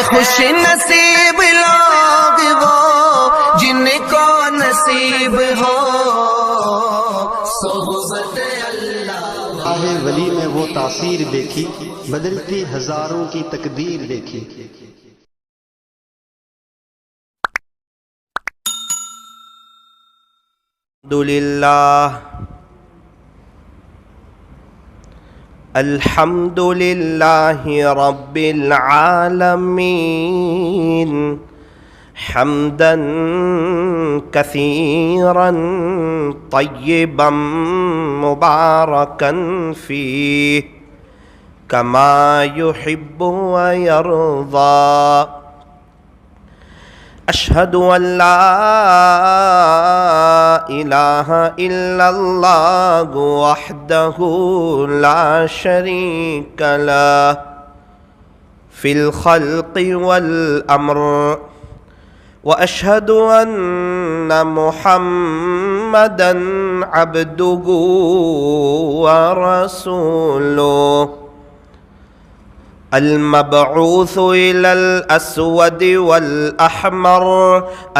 خوش نصیب لوگ وہ جن کو نصیب ہو صحبت اللہ۔ راہ ولی میں وہ تاثیر دیکھی، بدلتی ہزاروں کی تقدیر دیکھی۔ الحمد للہ رب العالمین حمدا کثیرا طیبا مبارکا فیہ کما یحب ویرضی۔ اشہد ان لا الہ الا اللہ وحدہ لا شریک لہ فی الخلق والامر، واشہد ان محمدا عبدہ ورسولہ المبعوث إلى الأسود والأحمر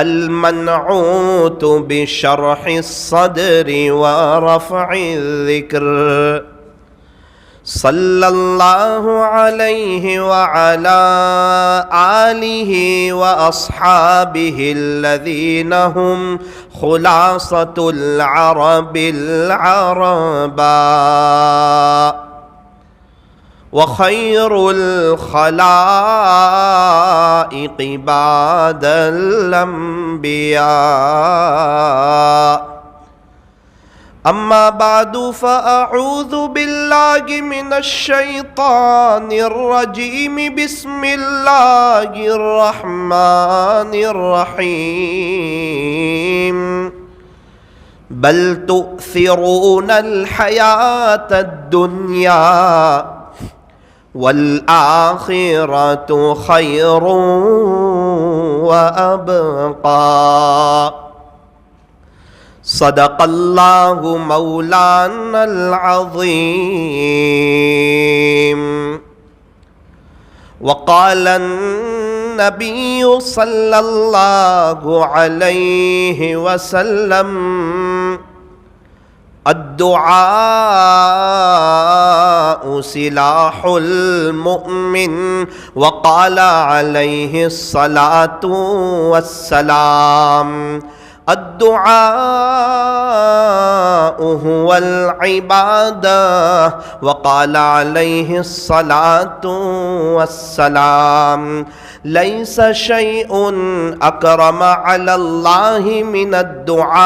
المنعوت بشرح الصدر ورفع الذكر، صلى الله عليه وعلى آله وأصحابه الذين هم خلاصة العرب العرباء وخير الخلائق بعد الأنبياء، أما بعد فأعوذ بالله من الشيطان الرجيم، بسم الله الرحمن الرحيم، بل تؤثرون الحياة الدنيا والآخرة خير وأبقى، صدق الله مولانا العظيم۔ وقال النبي صلى الله عليه وسلم الدعاء سلاح المؤمن، وقال عليه الصلاة والسلام الدعاء هو العبادة، وقال عليه الصلاة والسلام ليس شيء أكرم على الله من الدعاء،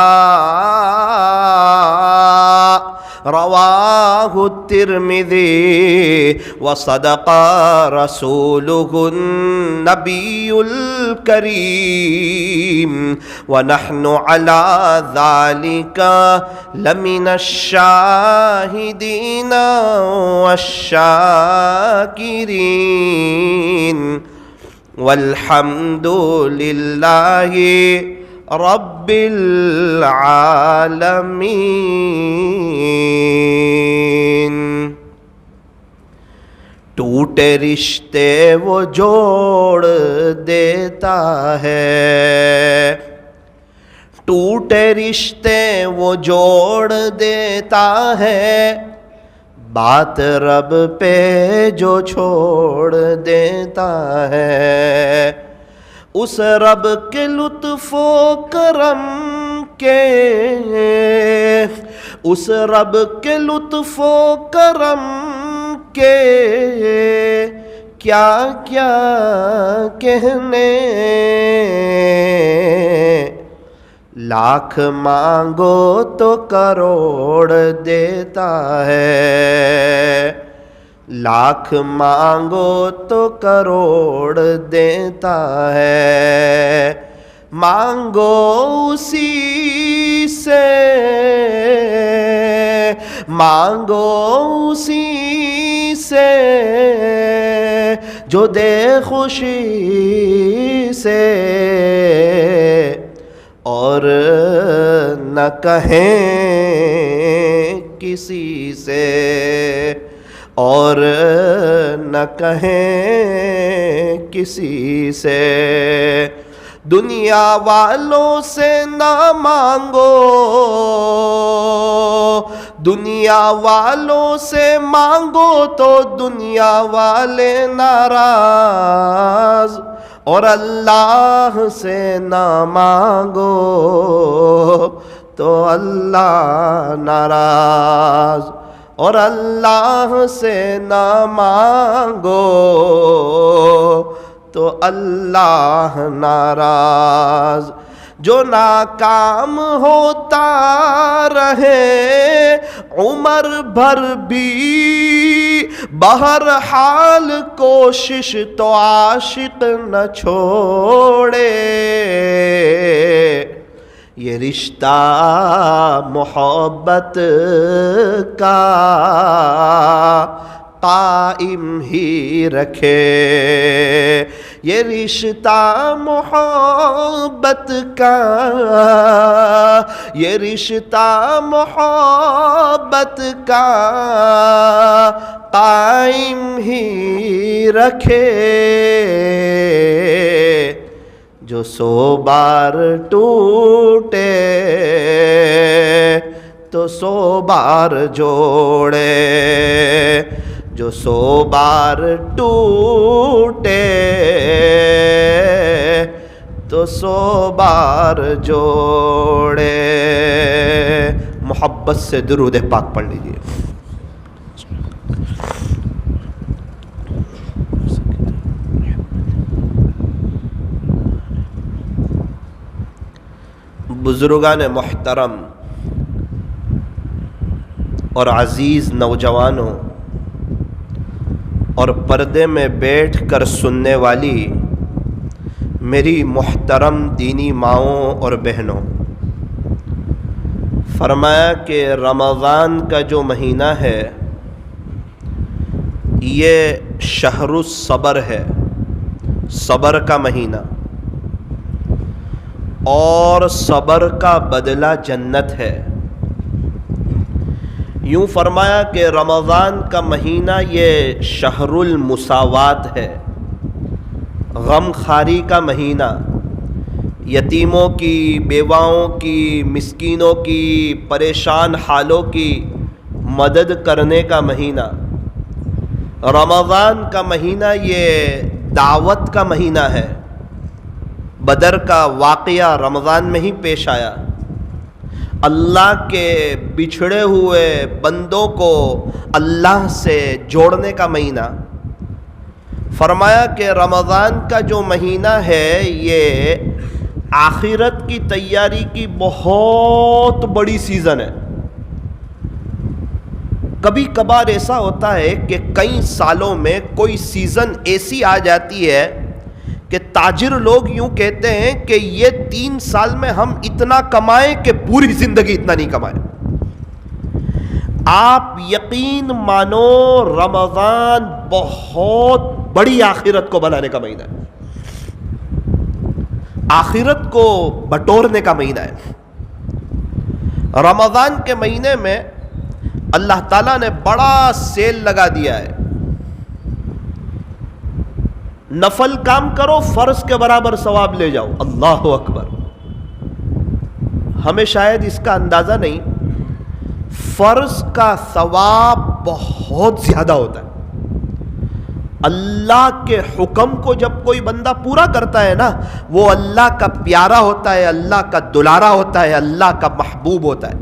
رواه الترمذي، وصدق رسوله النبي الكريم، ونحن على ذلك لمن الشاهدين والشاكرين، والحمد لله رب العالمین۔ ٹوٹے رشتے وہ جوڑ دیتا ہے، ٹوٹے رشتے وہ جوڑ دیتا ہے، بات رب پہ جو چھوڑ دیتا ہے، اس رب کے لطف و کرم کے، اس رب کے لطف و کرم کے کیا کیا کہنے، لاکھ مانگو تو کروڑ دیتا ہے، لاکھ مانگو تو کروڑ دیتا ہے، مانگو اسی سے، مانگو اسی سے جو دے خوشی سے، اور نہ کہیں کسی سے، اور نہ کہیں کسی سے، دنیا والوں سے نہ مانگو، دنیا والوں سے مانگو تو دنیا والے ناراض، اور اللہ سے نہ مانگو تو اللہ ناراض، اور اللہ سے نہ مانگو تو اللہ ناراض۔ جو ناکام ہوتا رہے عمر بھر بھی، بہرحال کوشش تو عاشق نہ چھوڑے، یہ رشتہ محبت کا قائم ہی رکھے، یہ رشتہ محبت کا، یہ رشتہ محبت کا قائم ہی رکھے، جو 100 بار ٹوٹے تو 100 بار جوڑے، جو 100 بار ٹوٹے تو 100 بار جوڑے۔ محبت سے درود پاک پڑھ لیجئے۔ بزرگان محترم اور عزیز نوجوانوں اور پردے میں بیٹھ کر سننے والی میری محترم دینی ماؤں اور بہنوں، فرمایا کہ رمضان کا جو مہینہ ہے یہ شہر الصبر ہے، صبر کا مہینہ، اور صبر کا بدلہ جنت ہے۔ یوں فرمایا کہ رمضان کا مہینہ یہ شہر المساوات ہے، غم خاری کا مہینہ، یتیموں کی، بیواؤں کی، مسکینوں کی، پریشان حالوں کی مدد کرنے کا مہینہ۔ رمضان کا مہینہ یہ دعوت کا مہینہ ہے۔ بدر کا واقعہ رمضان میں ہی پیش آیا۔ اللہ کے بچھڑے ہوئے بندوں کو اللہ سے جوڑنے کا مہینہ۔ فرمایا کہ رمضان کا جو مہینہ ہے یہ آخرت کی تیاری کی بہت بڑی سیزن ہے۔ کبھی کبھار ایسا ہوتا ہے کہ کئی سالوں میں کوئی سیزن ایسی آ جاتی ہے کہ تاجر لوگ یوں کہتے ہیں کہ یہ 3 سال میں ہم اتنا کمائیں کہ پوری زندگی اتنا نہیں کمائیں۔ آپ یقین مانو رمضان بہت بڑی آخرت کو بنانے کا مہینہ ہے، آخرت کو بٹورنے کا مہینہ ہے۔ رمضان کے مہینے میں اللہ تعالیٰ نے بڑا سیل لگا دیا ہے۔ نفل کام کرو، فرض کے برابر ثواب لے جاؤ۔ اللہ اکبر۔ ہمیں شاید اس کا اندازہ نہیں، فرض کا ثواب بہت زیادہ ہوتا ہے۔ اللہ کے حکم کو جب کوئی بندہ پورا کرتا ہے نا، وہ اللہ کا پیارا ہوتا ہے، اللہ کا دلارا ہوتا ہے، اللہ کا محبوب ہوتا ہے۔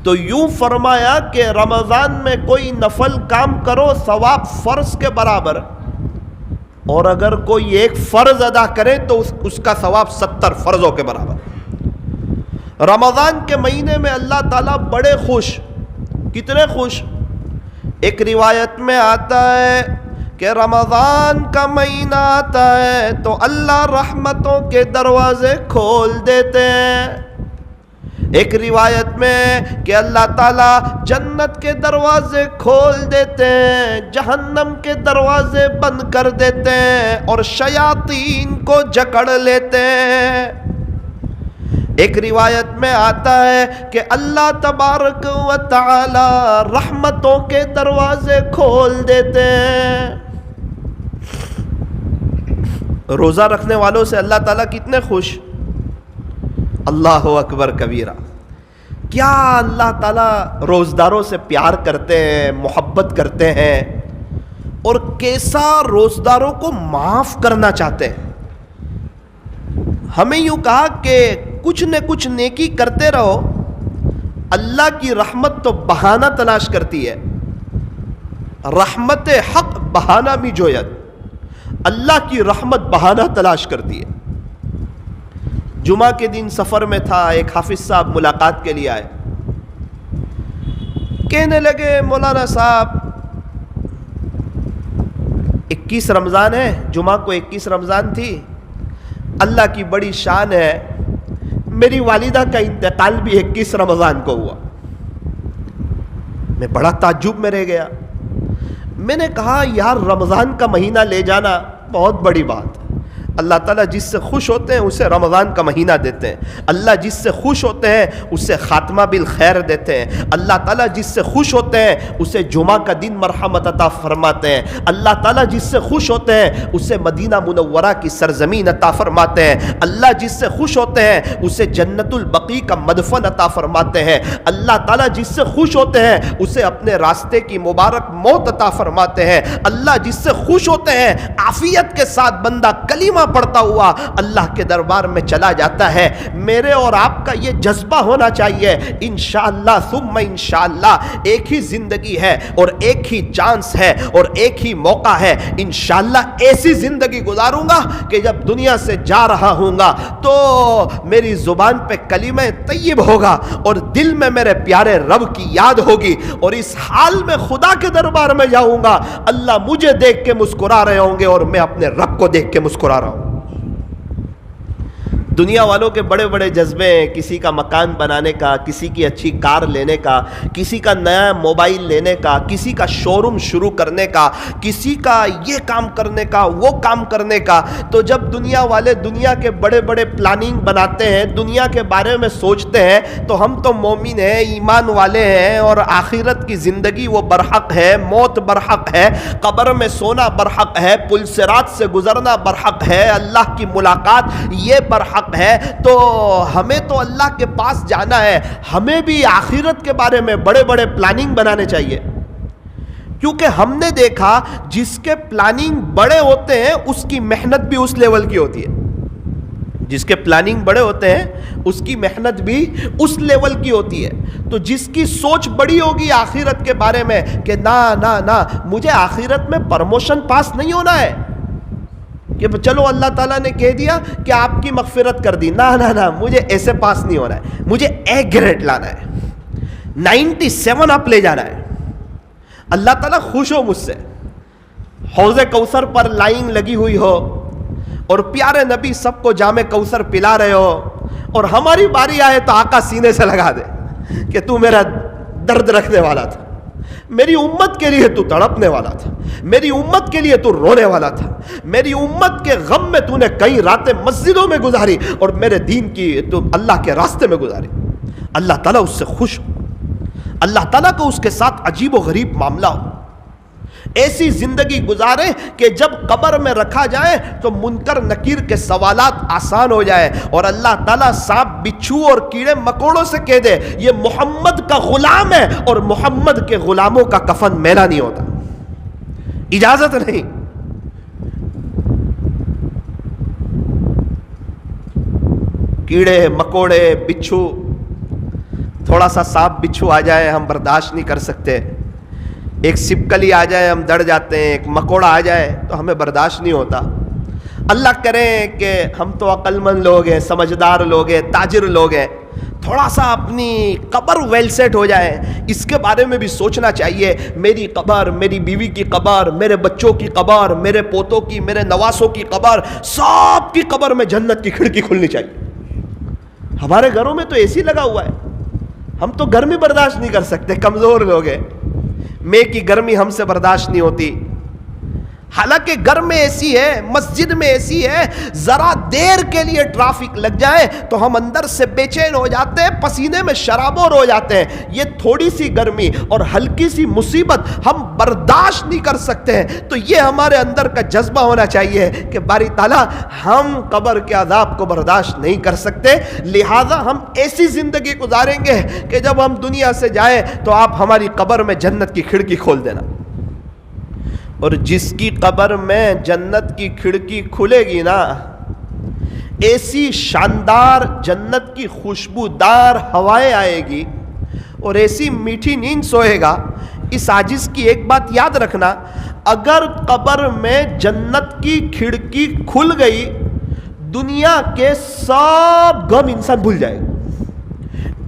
تو یوں فرمایا کہ رمضان میں کوئی نفل کام کرو، ثواب فرض کے برابر، اور اگر کوئی ایک فرض ادا کرے تو اس کا ثواب 70 فرضوں کے برابر۔ رمضان کے مہینے میں اللہ تعالیٰ بڑے خوش، کتنے خوش؟ ایک روایت میں آتا ہے کہ رمضان کا مہینہ آتا ہے تو اللہ رحمتوں کے دروازے کھول دیتے ہیں۔ ایک روایت میں کہ اللہ تعالیٰ جنت کے دروازے کھول دیتے ہیں، جہنم کے دروازے بند کر دیتے ہیں، اور شیاطین کو جکڑ لیتے ہیں۔ ایک روایت میں آتا ہے کہ اللہ تبارک و تعالی رحمتوں کے دروازے کھول دیتے ہیں. روزہ رکھنے والوں سے اللہ تعالیٰ کتنے خوش. اللہ اکبر کبیرہ. کیا اللہ تعالیٰ روزداروں سے پیار کرتے ہیں, محبت کرتے ہیں, اور کیسا روزداروں کو معاف کرنا چاہتے ہیں. ہمیں یوں کہا کہ کچھ نہ کچھ نیکی کرتے رہو, اللہ کی رحمت تو بہانہ تلاش کرتی ہے. رحمت حق بہانہ می جوید, اللہ کی رحمت بہانہ تلاش کرتی ہے. جمعہ کے دن سفر میں تھا, ایک حافظ صاحب ملاقات کے لیے آئے. کہنے لگے مولانا صاحب 21 رمضان ہے, جمعہ کو 21 رمضان تھی, اللہ کی بڑی شان ہے, میری والدہ کا انتقال بھی 21 رمضان کو ہوا. میں بڑا تعجب میں رہ گیا. میں نے کہا یار رمضان کا مہینہ لے جانا بہت بڑی بات. اللہ تعالیٰ جس سے خوش ہوتے ہیں اسے رمضان کا مہینہ دیتے ہیں. اللہ جس سے خوش ہوتے ہیں اسے خاتمہ بالخیر دیتے ہیں. اللہ تعالیٰ جس سے خوش ہوتے ہیں اسے جمعہ کا دن مرحمت عطا فرماتے ہیں. اللہ تعالیٰ جس سے خوش ہوتے ہیں اسے مدینہ منورہ کی سرزمین عطا فرماتے ہیں. اللہ جس سے خوش ہوتے ہیں اسے جنت البقیع کا مدفن عطا فرماتے ہیں. اللہ تعالیٰ جس سے خوش ہوتے ہیں اسے اپنے راستے کی مبارک موت عطا فرماتے ہیں. اللہ جس سے خوش ہوتے ہیں عافیت کے ساتھ بندہ کلمہ پڑھتا ہوا اللہ کے دربار میں چلا جاتا ہے. میرے اور آپ کا یہ جذبہ ہونا چاہیے. انشاءاللہ ثم انشاءاللہ ایک ہی زندگی ہے اور ایک ہی چانس ہے اور ایک ہی موقع ہے. انشاءاللہ ایسی زندگی گزاروں گا کہ جب دنیا سے جا رہا ہوں گا تو میری زبان پہ کلمہ طیب ہوگا اور دل میں میرے پیارے رب کی یاد ہوگی, اور اس حال میں خدا کے دربار میں جاؤں گا. اللہ مجھے دیکھ کے مسکرا رہے ہوں گے اور میں اپنے رب کو دیکھ کے مسکرا رہا ہوں. دنیا والوں کے بڑے بڑے جذبے ہیں, کسی کا مکان بنانے کا, کسی کی اچھی کار لینے کا, کسی کا نیا موبائل لینے کا, کسی کا شو روم شروع کرنے کا, کسی کا یہ کام کرنے کا, وہ کام کرنے کا. تو جب دنیا والے دنیا کے بڑے بڑے پلاننگ بناتے ہیں, دنیا کے بارے میں سوچتے ہیں, تو ہم تو مومن ہیں, ایمان والے ہیں, اور آخرت کی زندگی وہ برحق ہے, موت برحق ہے, قبر میں سونا برحق ہے, پل صراط سے گزرنا برحق ہے, اللہ کی ملاقات یہ برحق ہے. تو ہمیں تو اللہ کے پاس جانا ہے, ہمیں بھی آخرت کے بارے میں بڑے بڑے پلاننگ بنانے چاہیے. کیونکہ ہم نے دیکھا جس کے پلاننگ بڑے ہوتے ہیں اس کی محنت بھی اس لیول کی ہوتی ہے. جس کے پلاننگ بڑے ہوتے ہیں اس کی محنت بھی اس لیول کی ہوتی ہے. تو جس کی سوچ بڑی ہوگی آخرت کے بارے میں کہ نا مجھے آخرت میں پرموشن پاس نہیں ہونا ہے کہ چلو اللہ تعالیٰ نے کہہ دیا کہ آپ کی مغفرت کر دی, نا مجھے ایسے پاس نہیں ہونا ہے, مجھے اے گریڈ لانا ہے, 97 اپ لے جانا ہے. اللہ تعالیٰ خوش ہو مجھ سے, حوض کوثر پر لائن لگی ہوئی ہو اور پیارے نبی سب کو جام کوثر پلا رہے ہو, اور ہماری باری آئے تو آقا سینے سے لگا دے کہ تو میرا درد رکھنے والا تھا, میری امت کے لیے تو تڑپنے والا تھا, میری امت کے لیے تو رونے والا تھا, میری امت کے غم میں تو نے کئی راتیں مسجدوں میں گزاری اور میرے دین کی تو اللہ کے راستے میں گزاری. اللہ تعالیٰ اس سے خوش ہو, اللہ تعالیٰ کو اس کے ساتھ عجیب و غریب معاملہ ہو. ایسی زندگی گزارے کہ جب قبر میں رکھا جائے تو منکر نکیر کے سوالات آسان ہو جائے, اور اللہ تعالیٰ سانپ بچھو اور کیڑے مکوڑوں سے کہہ دے یہ محمد کا غلام ہے, اور محمد کے غلاموں کا کفن میلا نہیں ہوتا, اجازت نہیں. کیڑے مکوڑے بچھو, تھوڑا سا سانپ بچھو آ جائے ہم برداشت نہیں کر سکتے, ایک سپکلی آ جائے ہم ڈر جاتے ہیں, ایک مکوڑا آ جائے تو ہمیں برداشت نہیں ہوتا. اللہ کریں کہ ہم تو عقل مند لوگ ہیں, سمجھدار لوگ ہیں, تاجر لوگ ہیں, تھوڑا سا اپنی قبر ویل سیٹ ہو جائے, اس کے بارے میں بھی سوچنا چاہیے. میری قبر, میری بیوی کی قبر, میرے بچوں کی قبر, میرے پوتوں کی, میرے نواسوں کی قبر, سب کی قبر میں جنت کی کھڑکی کھلنی چاہیے. ہمارے گھروں میں تو اے سی لگا ہوا ہے, ہم تو گرمی برداشت نہیں کر سکتے, کمزور لوگ ہیں, میں کی گرمی ہم سے برداشت نہیں ہوتی. حالانکہ گھر میں اے سی ہے, مسجد میں اے سی ہے, ذرا دیر کے لیے ٹریفک لگ جائے تو ہم اندر سے بے چین ہو جاتے ہیں, پسینے میں شرابور ہو جاتے ہیں. یہ تھوڑی سی گرمی اور ہلکی سی مصیبت ہم برداشت نہیں کر سکتے ہیں. تو یہ ہمارے اندر کا جذبہ ہونا چاہیے کہ باری تعالیٰ ہم قبر کے عذاب کو برداشت نہیں کر سکتے, لہٰذا ہم ایسی زندگی گزاریں گے کہ جب ہم دنیا سے جائیں تو آپ ہماری قبر میں جنت کی کھڑکی کھول دینا. اور جس کی قبر میں جنت کی کھڑکی کھلے گی نا, ایسی شاندار جنت کی خوشبودار ہوائیں آئے گی اور ایسی میٹھی نیند سوئے گا. اس عاجز کی ایک بات یاد رکھنا, اگر قبر میں جنت کی کھڑکی کھل گئی, دنیا کے سب غم انسان بھول جائے گا.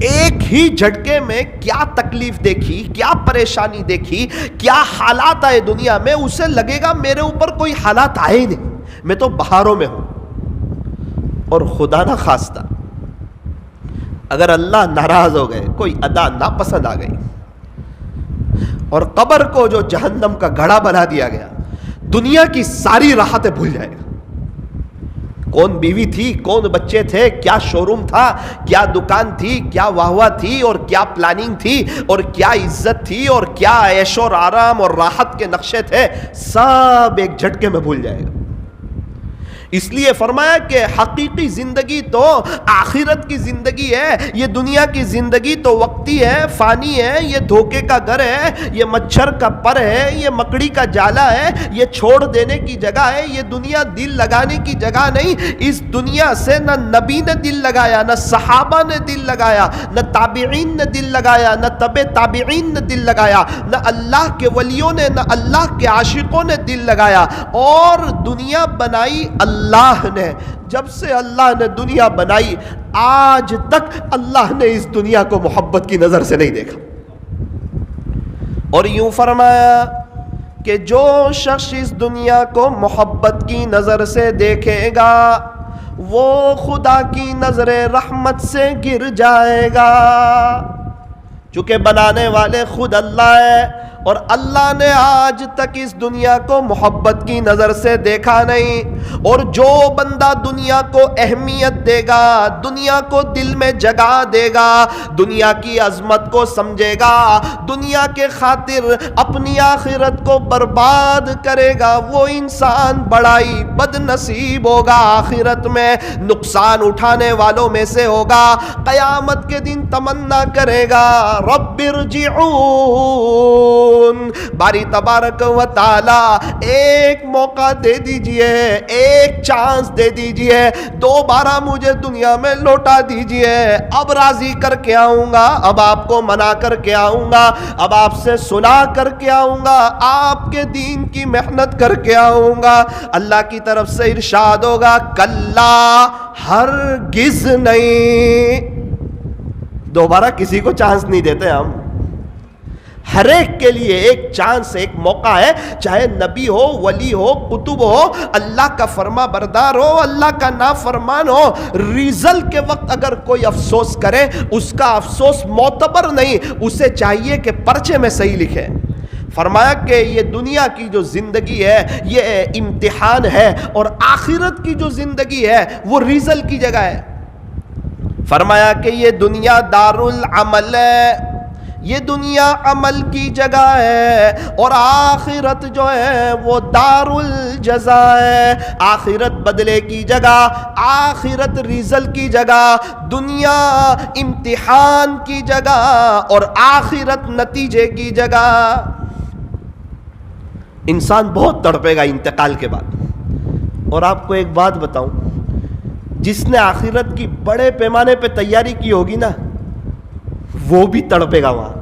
ایک ہی جھٹکے میں کیا تکلیف دیکھی, کیا پریشانی دیکھی, کیا حالات آئے دنیا میں, اسے لگے گا میرے اوپر کوئی حالات آئے ہی نہیں, میں تو بہاروں میں ہوں. اور خدا نہ خواستہ اگر اللہ ناراض ہو گئے, کوئی ادا ناپسند آ گئی اور قبر کو جو جہنم کا گڑھا بنا دیا گیا, دنیا کی ساری راحتیں بھول جائے گا. کون بیوی تھی, کون بچے تھے, کیا شو روم تھا, کیا دکان تھی, کیا واہ واہ تھی, اور کیا پلاننگ تھی, اور کیا عزت تھی, اور کیا عیش اور آرام اور راحت کے نقشے تھے, سب ایک جھٹکے میں بھول جائے گا. اس لیے فرمایا کہ حقیقی زندگی تو آخرت کی زندگی ہے. یہ دنیا کی زندگی تو وقتی ہے, فانی ہے, یہ دھوکے کا گھر ہے, یہ مچھر کا پر ہے, یہ مکڑی کا جالا ہے, یہ چھوڑ دینے کی جگہ ہے. یہ دنیا دل لگانے کی جگہ نہیں. اس دنیا سے نہ نبی نے دل لگایا, نہ صحابہ نے دل لگایا, نہ تابعین نے دل لگایا, نہ تبع تابعین نے دل لگایا, نہ اللہ کے ولیوں نے, نہ اللہ کے عاشقوں نے دل لگایا. اور دنیا بنائی اللہ نے. جب سے اللہ نے دنیا بنائی آج تک اللہ نے اس دنیا کو محبت کی نظر سے نہیں دیکھا. اور یوں فرمایا کہ جو شخص اس دنیا کو محبت کی نظر سے دیکھے گا وہ خدا کی نظر رحمت سے گر جائے گا. چونکہ بنانے والے خود اللہ ہے, اور اللہ نے آج تک اس دنیا کو محبت کی نظر سے دیکھا نہیں. اور جو بندہ دنیا کو اہمیت دے گا, دنیا کو دل میں جگہ دے گا, دنیا کی عظمت کو سمجھے گا, دنیا کے خاطر اپنی آخرت کو برباد کرے گا, وہ انسان بڑا ہی بد نصیب ہوگا, آخرت میں نقصان اٹھانے والوں میں سے ہوگا. قیامت کے دن تمنا کرے گا رب ارجعون. باری تبارک و تعالی ایک موقع دے دیجئے, ایک چانس دے دیجئے, دوبارہ مجھے دنیا میں لوٹا دیجئے. اب راضی کر کے آؤں گا, اب آپ کو منا کر کے آؤں گا, اب آپ سے سنا کر کے آؤں گا, آپ کے دین کی محنت کر کے آؤں گا. اللہ کی طرف سے ارشاد ہوگا کلا, ہرگز نہیں. دوبارہ کسی کو چانس نہیں دیتے ہم, ہر ایک کے لیے ایک چانس, ایک موقع ہے. چاہے نبی ہو, ولی ہو, قطب ہو, اللہ کا فرما بردار ہو, اللہ کا نافرمان ہو, ریزلٹ کے وقت اگر کوئی افسوس کرے اس کا افسوس معتبر نہیں, اسے چاہیے کہ پرچے میں صحیح لکھے. فرمایا کہ یہ دنیا کی جو زندگی ہے یہ امتحان ہے, اور آخرت کی جو زندگی ہے وہ ریزلٹ کی جگہ ہے. فرمایا کہ یہ دنیا دارالعمل ہے, یہ دنیا عمل کی جگہ ہے, اور آخرت جو ہے وہ دار الجزا ہے, آخرت بدلے کی جگہ, آخرت ریزلٹ کی جگہ, دنیا امتحان کی جگہ اور آخرت نتیجے کی جگہ. انسان بہت تڑپے گا انتقال کے بعد. اور آپ کو ایک بات بتاؤں, جس نے آخرت کی بڑے پیمانے پہ تیاری کی ہوگی نا وہ بھی تڑپے گا وہاں.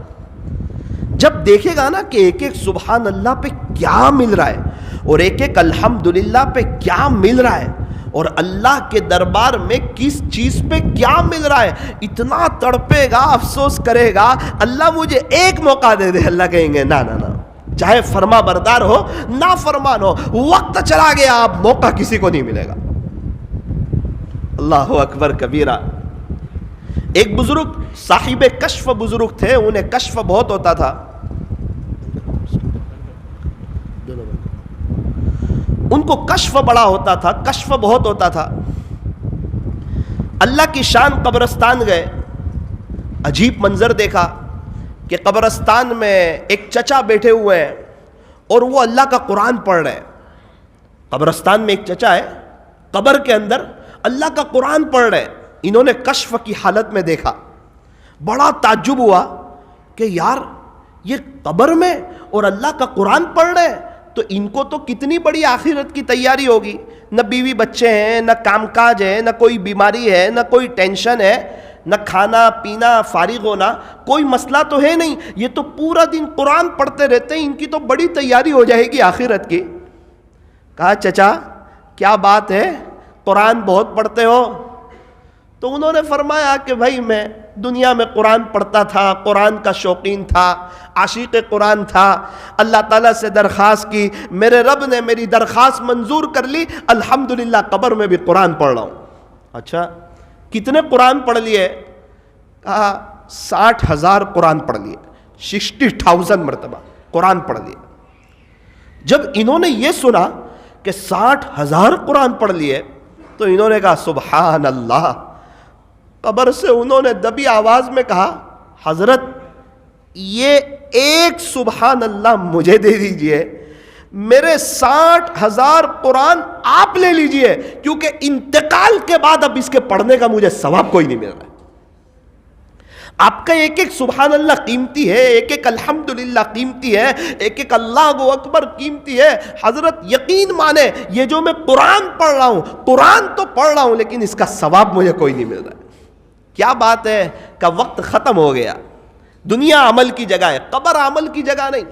جب دیکھے گا نا کہ ایک ایک سبحان اللہ پہ کیا مل رہا ہے, اور ایک ایک الحمدللہ پہ کیا مل رہا ہے, اور اللہ کے دربار میں کس چیز پہ کیا مل رہا ہے, اتنا تڑپے گا, افسوس کرے گا, اللہ مجھے ایک موقع دے دے. اللہ کہیں گے نا نا نا, چاہے فرما بردار ہو نا فرمان ہو, وقت چلا گیا, اب موقع کسی کو نہیں ملے گا. اللہ اکبر کبیرہ. ایک بزرگ صاحب کشف بزرگ تھے, انہیں کشف بہت ہوتا تھا. ان کو کشف بڑا ہوتا تھا، کشف بہت ہوتا تھا. اللہ کی شان قبرستان گئے، عجیب منظر دیکھا کہ قبرستان میں ایک چچا بیٹھے ہوئے ہیں اور وہ اللہ کا قرآن پڑھ رہے ہیں. قبرستان میں ایک چچا ہے، قبر کے اندر اللہ کا قرآن پڑھ رہے ہیں. انہوں نے کشف کی حالت میں دیکھا، بڑا تعجب ہوا کہ یار یہ قبر میں اور اللہ کا قرآن پڑھ رہے ہیں، تو ان کو تو کتنی بڑی آخرت کی تیاری ہوگی. نہ بیوی بچے ہیں، نہ کام کاج ہے، نہ کوئی بیماری ہے، نہ کوئی ٹینشن ہے، نہ کھانا پینا، فارغ ہونا، کوئی مسئلہ تو ہے نہیں. یہ تو پورا دن قرآن پڑھتے رہتے ہیں، ان کی تو بڑی تیاری ہو جائے گی آخرت کی. کہا چچا کیا بات ہے، قرآن بہت پڑھتے ہو؟ تو انہوں نے فرمایا کہ بھائی میں دنیا میں قرآن پڑھتا تھا، قرآن کا شوقین تھا، عاشق قرآن تھا. اللہ تعالیٰ سے درخواست کی، میرے رب نے میری درخواست منظور کر لی، الحمدللہ قبر میں بھی قرآن پڑھ رہا ہوں. اچھا کتنے قرآن پڑھ لیے؟ کہا 60,000 قرآن پڑھ لیے، 60,000 مرتبہ قرآن پڑھ لیے. جب انہوں نے یہ سنا کہ 60,000 قرآن پڑھ لیے تو انہوں نے کہا سبحان اللہ. قبر سے انہوں نے دبی آواز میں کہا حضرت یہ ایک سبحان اللہ مجھے دے دیجئے، میرے 60,000 قرآن آپ لے لیجئے، کیونکہ انتقال کے بعد اب اس کے پڑھنے کا مجھے ثواب کوئی نہیں مل رہا ہے. آپ کا ایک ایک سبحان اللہ قیمتی ہے، ایک ایک الحمدللہ قیمتی ہے، ایک ایک اللہ اکبر قیمتی ہے. حضرت یقین مانے یہ جو میں قرآن پڑھ رہا ہوں، قرآن تو پڑھ رہا ہوں لیکن اس کا ثواب مجھے کوئی نہیں مل رہا ہے. کیا بات ہے کہ وقت ختم ہو گیا. دنیا عمل کی جگہ ہے، قبر عمل کی جگہ نہیں.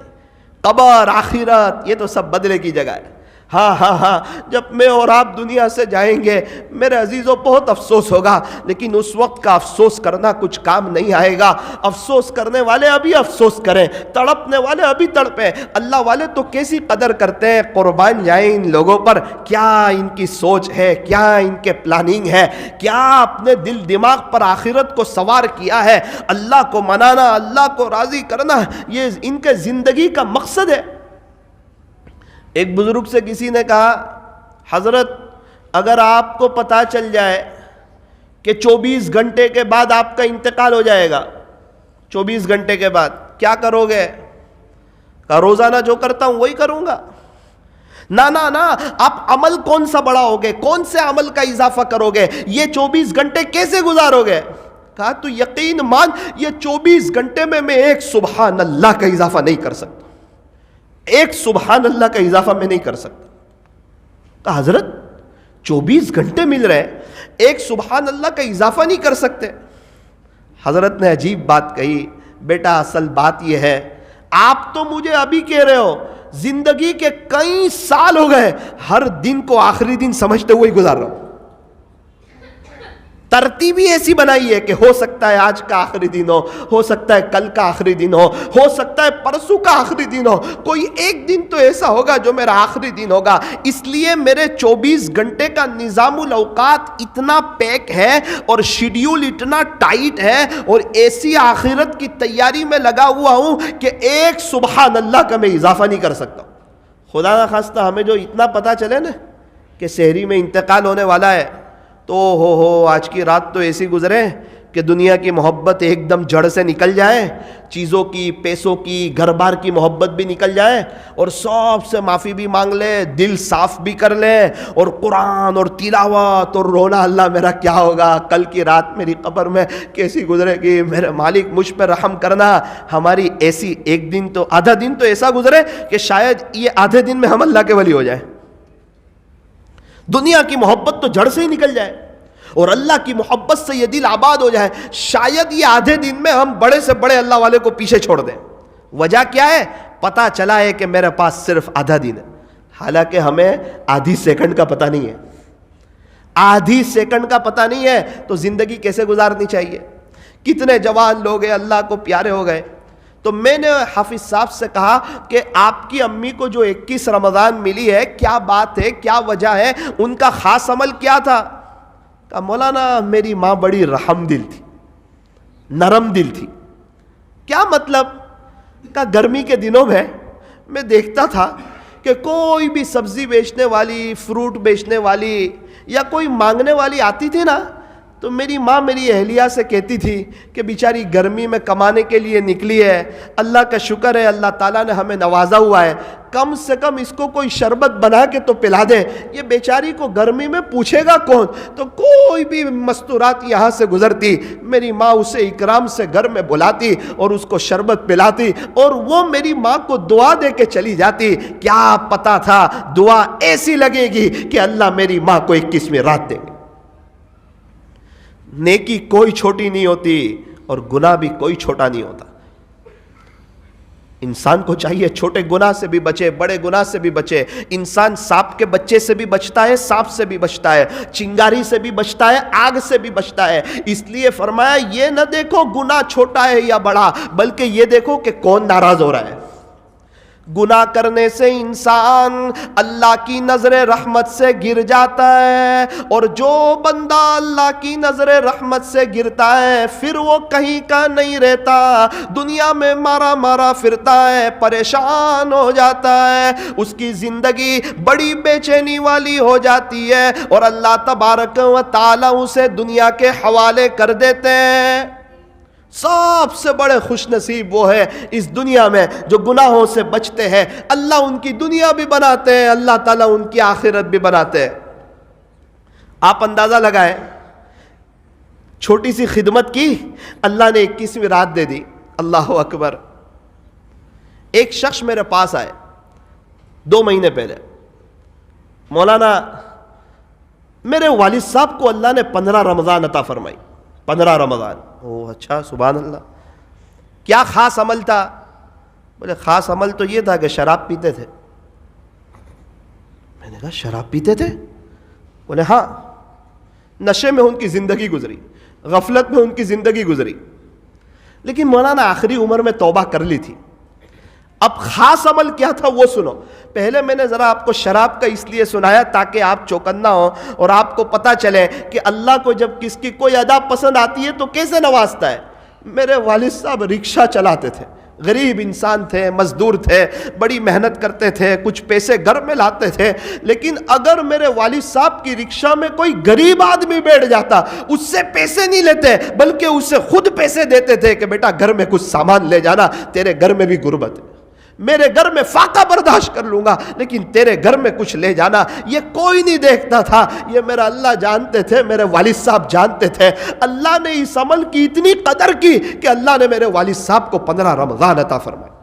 قبر آخرت یہ تو سب بدلے کی جگہ ہے. ہاں جب میں اور آپ دنیا سے جائیں گے میرے عزیزوں بہت افسوس ہوگا، لیکن اس وقت کا افسوس کرنا کچھ کام نہیں آئے گا. افسوس کرنے والے ابھی افسوس کریں، تڑپنے والے ابھی تڑپیں. اللہ والے تو کیسی قدر کرتے ہیں، قربان جائیں ان لوگوں پر. کیا ان کی سوچ ہے، کیا ان کے پلاننگ ہے، کیا اپنے دل دماغ پر آخرت کو سوار کیا ہے. اللہ کو منانا، اللہ کو راضی کرنا، یہ ان کے زندگی کا مقصد ہے. ایک بزرگ سے کسی نے کہا حضرت اگر آپ کو پتہ چل جائے کہ 24 گھنٹے کے بعد آپ کا انتقال ہو جائے گا، 24 گھنٹے کے بعد کیا کرو گے؟ کہا روزانہ جو کرتا ہوں وہی کروں گا. نہ آپ عمل کون سا بڑھاؤ گے، کون سے عمل کا اضافہ کرو گے، یہ 24 گھنٹے کیسے گزارو گے؟ کہا تو یقین مان یہ 24 گھنٹے میں ایک سبحان اللہ کا اضافہ نہیں کر سکتا، ایک سبحان اللہ کا اضافہ میں نہیں کر سکتا. کہا حضرت 24 گھنٹے مل رہے، ایک سبحان اللہ کا اضافہ نہیں کر سکتے؟ حضرت نے عجیب بات کہی، بیٹا اصل بات یہ ہے آپ تو مجھے ابھی کہہ رہے ہو، زندگی کے کئی سال ہو گئے ہر دن کو آخری دن سمجھتے ہوئے گزار رہا ہوں. ترتیب ہی ایسی بنائی ہے کہ ہو سکتا ہے آج کا آخری دن ہو سکتا ہے کل کا آخری دن ہو سکتا ہے پرسوں کا آخری دن ہو، کوئی ایک دن تو ایسا ہوگا جو میرا آخری دن ہوگا. اس لیے میرے 24 گھنٹے کا نظام الاوقات اتنا پیک ہے اور شیڈیول اتنا ٹائٹ ہے اور ایسی آخرت کی تیاری میں لگا ہوا ہوں کہ ایک سبحان اللہ کا میں اضافہ نہیں کر سکتا. خدا نخواستہ ہمیں جو اتنا پتہ چلے نا کہ شہری میں انتقال ہونے والا ہے تو ہو آج کی رات تو ایسی گزرے کہ دنیا کی محبت ایک دم جڑ سے نکل جائے، چیزوں کی، پیسوں کی، گھر بار کی محبت بھی نکل جائے اور سب سے معافی بھی مانگ لے، دل صاف بھی کر لے اور قرآن اور تلاوت اور رونا اللہ میرا کیا ہوگا، کل کی رات میری قبر میں کیسی گزرے گی، میرے مالک مجھ پہ رحم کرنا. ہماری ایسی ایک دن تو آدھا دن تو ایسا گزرے کہ شاید یہ آدھے دن میں ہم اللہ کے ولی ہو جائیں. دنیا کی محبت تو جڑ سے ہی نکل جائے اور اللہ کی محبت سے یہ دل آباد ہو جائے. شاید یہ آدھے دن میں ہم بڑے سے بڑے اللہ والے کو پیچھے چھوڑ دیں. وجہ کیا ہے؟ پتہ چلا ہے کہ میرے پاس صرف آدھا دن ہے، حالانکہ ہمیں آدھی سیکنڈ کا پتہ نہیں ہے. آدھی سیکنڈ کا پتہ نہیں ہے تو زندگی کیسے گزارنی چاہیے. کتنے جوان لوگ ہیں اللہ کو پیارے ہو گئے. تو میں نے حافظ صاحب سے کہا کہ آپ کی امی کو جو 21 رمضان ملی ہے کیا بات ہے، کیا وجہ ہے، ان کا خاص عمل کیا تھا؟ کہا مولانا میری ماں بڑی رحم دل تھی، نرم دل تھی. کیا مطلب؟ کہا گرمی کے دنوں میں دیکھتا تھا کہ کوئی بھی سبزی بیچنے والی، فروٹ بیچنے والی یا کوئی مانگنے والی آتی تھی نا، تو میری ماں میری اہلیہ سے کہتی تھی کہ بیچاری گرمی میں کمانے کے لیے نکلی ہے، اللہ کا شکر ہے اللہ تعالیٰ نے ہمیں نوازا ہوا ہے، کم سے کم اس کو کوئی شربت بنا کے تو پلا دے، یہ بیچاری کو گرمی میں پوچھے گا کون؟ تو کوئی بھی مستورات یہاں سے گزرتی، میری ماں اسے اکرام سے گھر میں بلاتی اور اس کو شربت پلاتی، اور وہ میری ماں کو دعا دے کے چلی جاتی۔ کیا پتا تھا دعا ایسی لگے گی کہ اللہ میری ماں کو 21ویں رات دے گی۔ نیکی کوئی چھوٹی نہیں ہوتی اور گناہ بھی کوئی چھوٹا نہیں ہوتا۔ انسان کو چاہیے چھوٹے گناہ سے بھی بچے، بڑے گناہ سے بھی بچے۔ انسان سانپ کے بچے سے بھی بچتا ہے، سانپ سے بھی بچتا ہے، چنگاری سے بھی بچتا ہے، آگ سے بھی بچتا ہے۔ اس لیے فرمایا یہ نہ دیکھو گناہ چھوٹا ہے یا بڑا، بلکہ یہ دیکھو کہ کون ناراض ہو رہا ہے۔ گناہ کرنے سے انسان اللہ کی نظر رحمت سے گر جاتا ہے، اور جو بندہ اللہ کی نظر رحمت سے گرتا ہے پھر وہ کہیں کا نہیں رہتا، دنیا میں مارا مارا پھرتا ہے، پریشان ہو جاتا ہے، اس کی زندگی بڑی بے چینی والی ہو جاتی ہے، اور اللہ تبارک و تعالی اسے دنیا کے حوالے کر دیتے ہیں۔ سب سے بڑے خوش نصیب وہ ہے اس دنیا میں جو گناہوں سے بچتے ہیں، اللہ ان کی دنیا بھی بناتے ہیں، اللہ تعالیٰ ان کی آخرت بھی بناتے ہیں۔ آپ اندازہ لگائیں، چھوٹی سی خدمت کی، اللہ نے 21ویں رات دے دی۔ اللہ اکبر۔ ایک شخص میرے پاس آئے 2 مہینے پہلے، مولانا میرے والد صاحب کو اللہ نے 15 رمضان عطا فرمائی۔ 15 رمضان۔ اوہ اچھا، سبحان اللہ، کیا خاص عمل تھا؟ بولے خاص عمل تو یہ تھا کہ شراب پیتے تھے۔ میں نے کہا شراب پیتے تھے؟ بولے ہاں، نشے میں ان کی زندگی گزری، غفلت میں ان کی زندگی گزری، لیکن مولانا آخری عمر میں توبہ کر لی تھی۔ اب خاص عمل کیا تھا وہ سنو۔ پہلے میں نے ذرا آپ کو شراب کا اس لیے سنایا تاکہ آپ چوکنا ہو اور آپ کو پتا چلے کہ اللہ کو جب کس کی کوئی ادا پسند آتی ہے تو کیسے نوازتا ہے۔ میرے والد صاحب رکشہ چلاتے تھے، غریب انسان تھے، مزدور تھے، بڑی محنت کرتے تھے، کچھ پیسے گھر میں لاتے تھے، لیکن اگر میرے والد صاحب کی رکشہ میں کوئی غریب آدمی بیٹھ جاتا، اس سے پیسے نہیں لیتے بلکہ اسے خود پیسے دیتے تھے کہ بیٹا گھر میں کچھ سامان لے جانا، تیرے گھر میں بھی غربت ہے، میرے گھر میں فاقہ برداشت کر لوں گا لیکن تیرے گھر میں کچھ لے جانا۔ یہ کوئی نہیں دیکھتا تھا، یہ میرا اللہ جانتے تھے، میرے والد صاحب جانتے تھے۔ اللہ نے اس عمل کی اتنی قدر کی کہ اللہ نے میرے والد صاحب کو 15 رمضان عطا فرمائے۔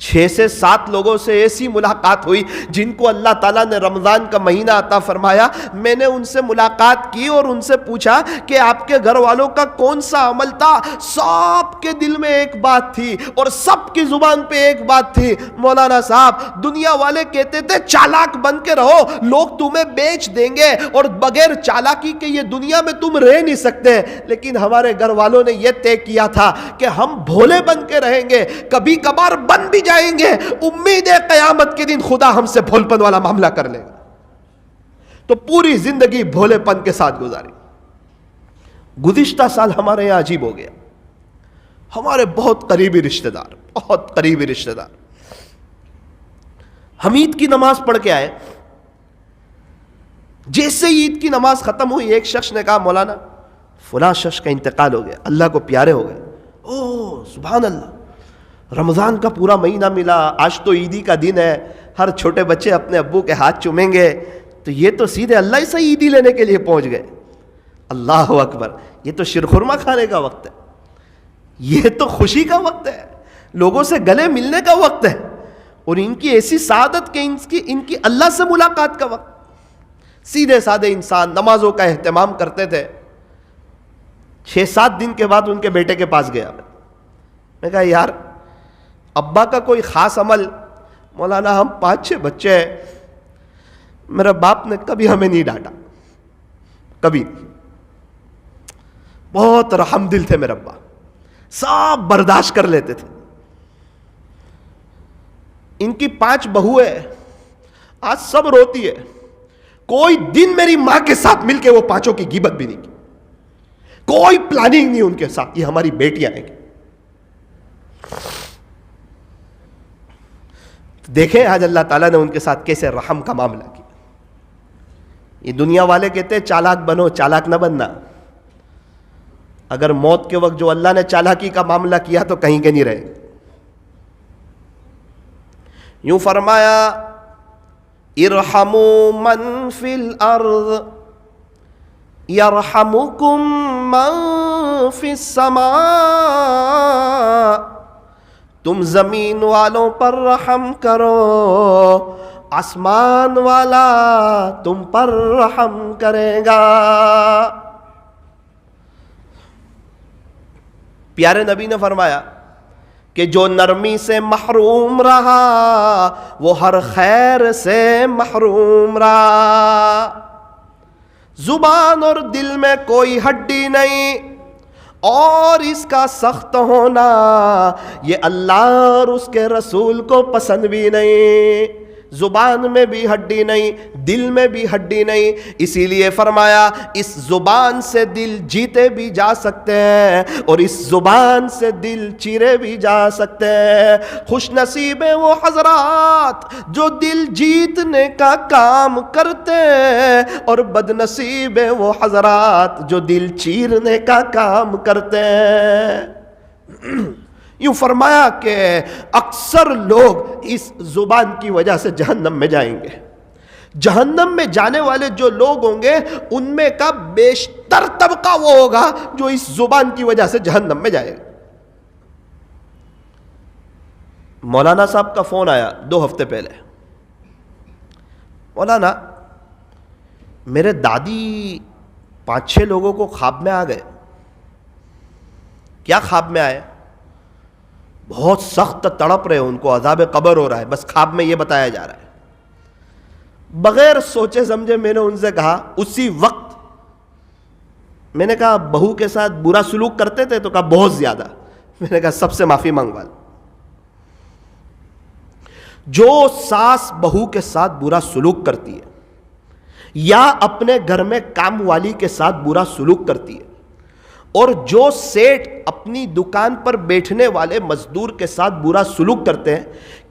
6 سے 7 لوگوں سے ایسی ملاقات ہوئی جن کو اللہ تعالیٰ نے رمضان کا مہینہ عطا فرمایا۔ میں نے ان سے ملاقات کی اور ان سے پوچھا کہ آپ کے گھر والوں کا کون سا عمل تھا؟ سب کے دل میں ایک بات تھی اور سب کی زبان پہ ایک بات تھی، مولانا صاحب دنیا والے کہتے تھے چالاک بن کے رہو، لوگ تمہیں بیچ دیں گے اور بغیر چالاکی کے یہ دنیا میں تم رہ نہیں سکتے، لیکن ہمارے گھر والوں نے یہ طے کیا تھا کہ ہم بھولے بن کے رہیں گے، کبھی کبھار بن بھی جائیں گے، امید ہے قیامت کے دن خدا ہم سے بھول پن والا معاملہ کر لے گا۔ تو پوری زندگی بھولے پن کے ساتھ گزاری۔ گزشتہ سال ہمارے یہاں عجیب ہو گیا، ہمارے بہت قریبی رشتہ دار ہم عید کی نماز پڑھ کے آئے، جیسے عید کی نماز ختم ہوئی ایک شخص نے کہا مولانا فلاں شخص کا انتقال ہو گیا، اللہ کو پیارے ہو گئے۔ اوہ سبحان اللہ، رمضان کا پورا مہینہ ملا، آج تو عیدی کا دن ہے، ہر چھوٹے بچے اپنے ابو کے ہاتھ چومیں گے، تو یہ تو سیدھے اللہ سے عیدی لینے کے لیے پہنچ گئے۔ اللہ اکبر، یہ تو شیرخرما کھانے کا وقت ہے، یہ تو خوشی کا وقت ہے، لوگوں سے گلے ملنے کا وقت ہے، اور ان کی ایسی سعادت کہ ان کی اللہ سے ملاقات کا وقت۔ سیدھے سادے انسان نمازوں کا اہتمام کرتے تھے۔ 6-7 دن کے بعد ان کے بیٹے کے پاس گیا، میں کہا یار ابا کا کوئی خاص عمل؟ مولانا ہم 5-6 بچے ہیں، میرے باپ نے کبھی ہمیں نہیں ڈانٹا، کبھی، بہت رحم دل تھے میرے ابا، سب برداشت کر لیتے تھے۔ ان کی 5 بہویں، آج سب روتی ہے، کوئی دن میری ماں کے ساتھ مل کے وہ 5 کی غیبت بھی نہیں کی، کوئی پلاننگ نہیں ان کے ساتھ، یہ ہماری بیٹیاں ہیں۔ دیکھیں آج اللہ تعالیٰ نے ان کے ساتھ کیسے رحم کا معاملہ کیا. یہ دنیا والے کہتے ہیں چالاک بنو، چالاک نہ بننا. اگر موت کے وقت جو اللہ نے چالاکی کا معاملہ کیا تو کہیں کے نہیں رہے. یوں فرمایا ارحموا من فی الارض یرحمکم من فی السماء. تم زمین والوں پر رحم کرو، آسمان والا تم پر رحم کرے گا. پیارے نبی نے فرمایا کہ جو نرمی سے محروم رہا وہ ہر خیر سے محروم رہا. زبان اور دل میں کوئی ہڈی نہیں، اور اس کا سخت ہونا یہ اللہ اور اس کے رسول کو پسند بھی نہیں. زبان میں بھی ہڈی نہیں، دل میں بھی ہڈی نہیں. اسی لیے فرمایا اس زبان سے دل جیتے بھی جا سکتے ہیں اور اس زبان سے دل چیرے بھی جا سکتے ہیں. خوش نصیب ہیں وہ حضرات جو دل جیتنے کا کام کرتے ہیں، اور بد نصیب ہیں وہ حضرات جو دل چیرنے کا کام کرتے ہیں. یوں فرمایا کہ اکثر لوگ اس زبان کی وجہ سے جہنم میں جائیں گے. جہنم میں جانے والے جو لوگ ہوں گے ان میں کا بیشتر طبقہ وہ ہوگا جو اس زبان کی وجہ سے جہنم میں جائے گا. مولانا صاحب کا فون آیا 2 ہفتے پہلے. مولانا میرے دادی 5-6 لوگوں کو خواب میں آ گئے. کیا خواب میں آئے؟ بہت سخت تڑپ رہے، ان کو عذاب قبر ہو رہا ہے، بس خواب میں یہ بتایا جا رہا ہے. بغیر سوچے سمجھے میں نے ان سے کہا، اسی وقت میں نے کہا بہو کے ساتھ برا سلوک کرتے تھے؟ تو کہا بہت زیادہ. میں نے کہا سب سے معافی مانگوا لو. جو ساس بہو کے ساتھ برا سلوک کرتی ہے یا اپنے گھر میں کام والی کے ساتھ برا سلوک کرتی ہے، اور جو سیٹ اپنی دکان پر بیٹھنے والے مزدور کے ساتھ برا سلوک کرتے ہیں،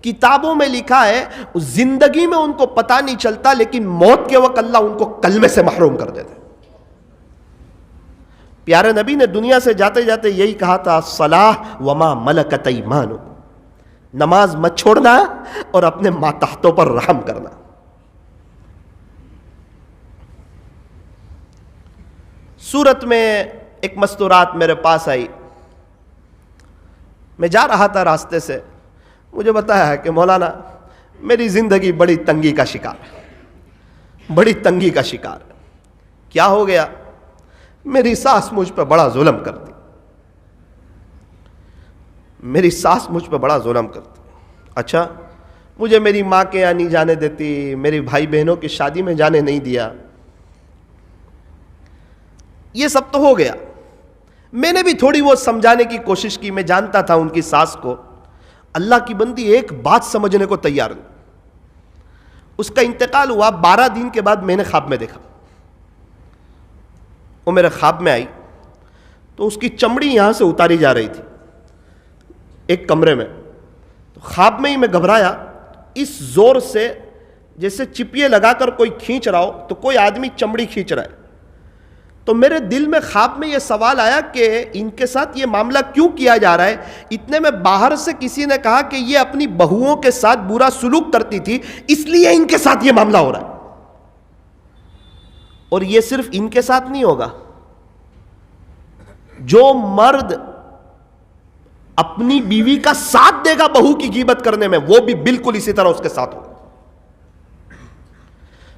کتابوں میں لکھا ہے زندگی میں ان کو پتہ نہیں چلتا لیکن موت کے وقت اللہ ان کو کلمے سے محروم کر دیتے. پیارے نبی نے دنیا سے جاتے جاتے یہی کہا تھا، الصلاۃ وما ملکت ایمانکم. نماز مت چھوڑنا اور اپنے ماتحتوں پر رحم کرنا. سورت میں ایک مستورات میرے پاس آئی. میں جا رہا تھا راستے سے، مجھے بتایا کہ مولانا میری زندگی بڑی تنگی کا شکار ہے، بڑی تنگی کا شکار ہے. کیا ہو گیا؟ میری ساس مجھ پہ بڑا ظلم کرتی، میری ساس مجھ پہ بڑا ظلم کرتی. اچھا، مجھے میری ماں کے یہاں نہیں جانے دیتی، میری بھائی بہنوں کی شادی میں جانے نہیں دیا. یہ سب تو ہو گیا. میں نے بھی تھوڑی بہت سمجھانے کی کوشش کی. میں جانتا تھا ان کی ساس کو. اللہ کی بندی ایک بات سمجھنے کو تیار نہیں. اس کا انتقال ہوا 12 دن کے بعد میں نے خواب میں دیکھا. وہ میرے خواب میں آئی تو اس کی چمڑی یہاں سے اتاری جا رہی تھی ایک کمرے میں. تو خواب میں ہی میں گھبرایا. اس زور سے جیسے چپیے لگا کر کوئی کھینچ رہا ہو تو کوئی آدمی چمڑی کھینچ رہا ہے. تو میرے دل میں خواب میں یہ سوال آیا کہ ان کے ساتھ یہ معاملہ کیوں کیا جا رہا ہے. اتنے میں باہر سے کسی نے کہا کہ یہ اپنی بہوؤں کے ساتھ برا سلوک کرتی تھی اس لیے ان کے ساتھ یہ معاملہ ہو رہا ہے. اور یہ صرف ان کے ساتھ نہیں ہوگا. جو مرد اپنی بیوی کا ساتھ دے گا بہو کی غیبت کرنے میں، وہ بھی بالکل اسی طرح اس کے ساتھ ہوگا.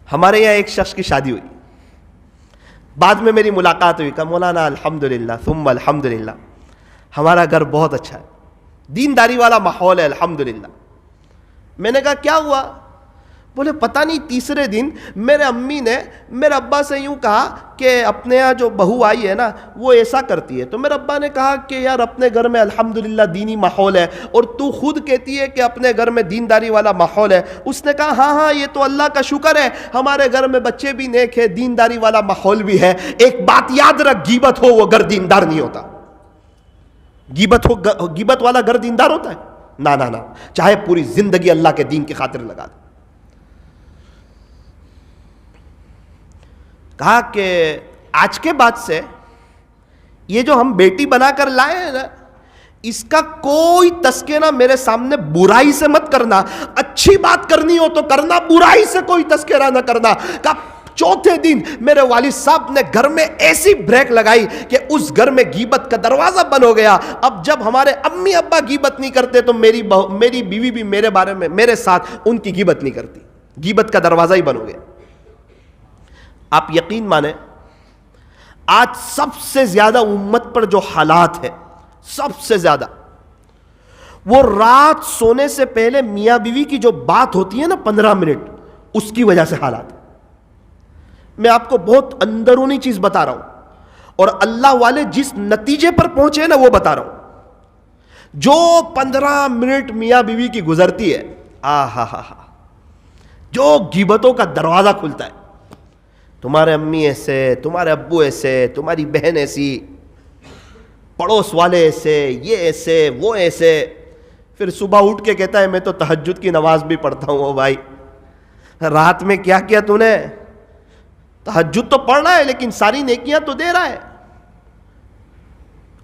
ہمارے یہاں ایک شخص کی شادی ہوئی، بعد میں میری ملاقات ہوئی. کہا مولانا الحمدللہ ثم الحمدللہ ہمارا گھر بہت اچھا ہے، دینداری والا ماحول ہے الحمدللہ. میں نے کہا کیا ہوا؟ بولے پتہ نہیں تیسرے دن میرے امی نے میرے ابا سے یوں کہا کہ اپنے یہاں جو بہو آئی ہے نا وہ ایسا کرتی ہے. تو میرے ابا نے کہا کہ یار اپنے گھر میں الحمدللہ دینی ماحول ہے اور تو خود کہتی ہے کہ اپنے گھر میں دینداری والا ماحول ہے. اس نے کہا ہاں ہاں یہ تو اللہ کا شکر ہے، ہمارے گھر میں بچے بھی نیک ہے، دینداری والا ماحول بھی ہے. ایک بات یاد رکھ، غیبت ہو وہ گھر دیندار نہیں ہوتا. غیبت والا گھر دیندار ہوتا ہے؟ نہ چاہے پوری زندگی اللہ کے دین کی خاطر لگا دے. کہا کہ آج کے بعد سے یہ جو ہم بیٹی بنا کر لائے ہیں نا، اس کا کوئی تذکرہ میرے سامنے برائی سے مت کرنا. اچھی بات کرنی ہو تو کرنا، برائی سے کوئی تذکرہ نہ کرنا. کہا چوتھے دن میرے والد صاحب نے گھر میں ایسی بریک لگائی کہ اس گھر میں غیبت کا دروازہ بند ہو گیا. اب جب ہمارے امی ابا غیبت نہیں کرتے تو میری بیوی بھی میرے بارے میں میرے ساتھ ان کی غیبت نہیں کرتی. غیبت کا دروازہ ہی بند ہو گیا. آپ یقین مانیں، آج سب سے زیادہ امت پر جو حالات ہے، سب سے زیادہ وہ رات سونے سے پہلے میاں بیوی کی جو بات ہوتی ہے نا 15 منٹ، اس کی وجہ سے حالات. میں آپ کو بہت اندرونی چیز بتا رہا ہوں اور اللہ والے جس نتیجے پر پہنچے نا وہ بتا رہا ہوں. جو 15 منٹ میاں بیوی کی گزرتی ہے، جو غیبتوں کا دروازہ کھلتا ہے، تمہارے امی ایسے، تمہارے ابو ایسے، تمہاری بہن ایسی، پڑوس والے ایسے، یہ ایسے، وہ ایسے. پھر صبح اٹھ کے کہتا ہے میں تو تہجد کی نماز بھی پڑھتا ہوں. او بھائی، رات میں کیا کیا تو نے؟ تہجد تو پڑھ رہا ہے لیکن ساری نیکیاں تو دے رہا ہے.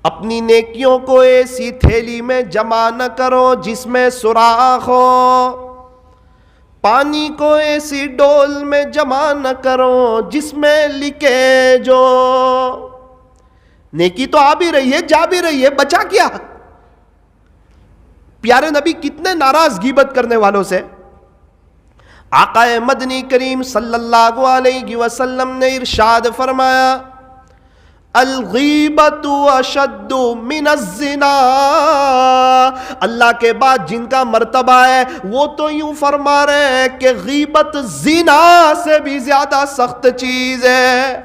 اپنی نیکیوں کو ایسی تھیلی میں جمع نہ کرو جس میں سوراخ ہو، پانی کو ایسی ڈول میں جمع نہ کرو جس میں لکھے جو. نیکی تو آ بھی رہی ہے، جا بھی رہی ہے، بچا کیا؟ پیارے نبی کتنے ناراض غیبت کرنے والوں سے. آقا مدنی کریم صلی اللہ علیہ وسلم نے ارشاد فرمایا، الغیبت اشد من الزنا. اللہ کے بعد جن کا مرتبہ ہے وہ تو یوں فرما رہے ہیں کہ غیبت زنا سے بھی زیادہ سخت چیز ہے.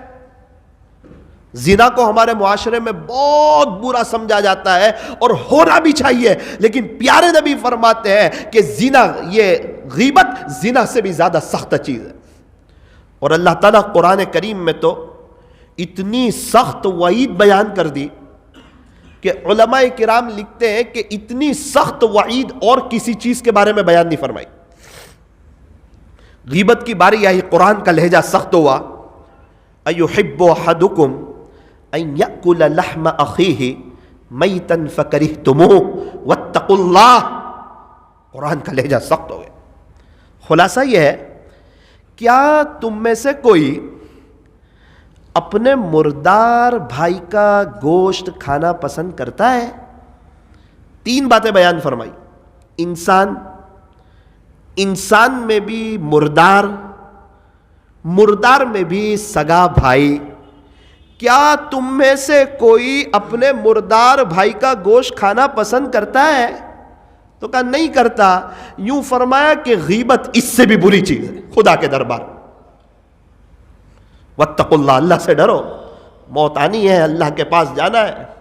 زنا کو ہمارے معاشرے میں بہت برا سمجھا جاتا ہے اور ہونا بھی چاہیے، لیکن پیارے نبی فرماتے ہیں کہ زنا، یہ غیبت زنا سے بھی زیادہ سخت چیز ہے. اور اللہ تعالیٰ قرآن کریم میں تو اتنی سخت وعید بیان کر دی کہ علماء کرام لکھتے ہیں کہ اتنی سخت وعید اور کسی چیز کے بارے میں بیان نہیں فرمائی. غیبت کی باری آئی، قرآن کا لہجہ سخت ہوا. ایحب احدکم ان یأکل لحم اخیہ میتا فکرہتموہ واتقوا اللہ. قرآن کا لہجہ سخت ہو گیا. خلاصہ یہ ہے، کیا تم میں سے کوئی اپنے مردار بھائی کا گوشت کھانا پسند کرتا ہے؟ 3 باتیں بیان فرمائی. انسان میں بھی مردار میں بھی سگا بھائی. کیا تم میں سے کوئی اپنے مردار بھائی کا گوشت کھانا پسند کرتا ہے؟ تو کہا نہیں کرتا. یوں فرمایا کہ غیبت اس سے بھی بری چیز ہے خدا کے دربار. واتقوا اللہ، اللہ سے ڈرو، موت آنی ہے، اللہ کے پاس جانا ہے.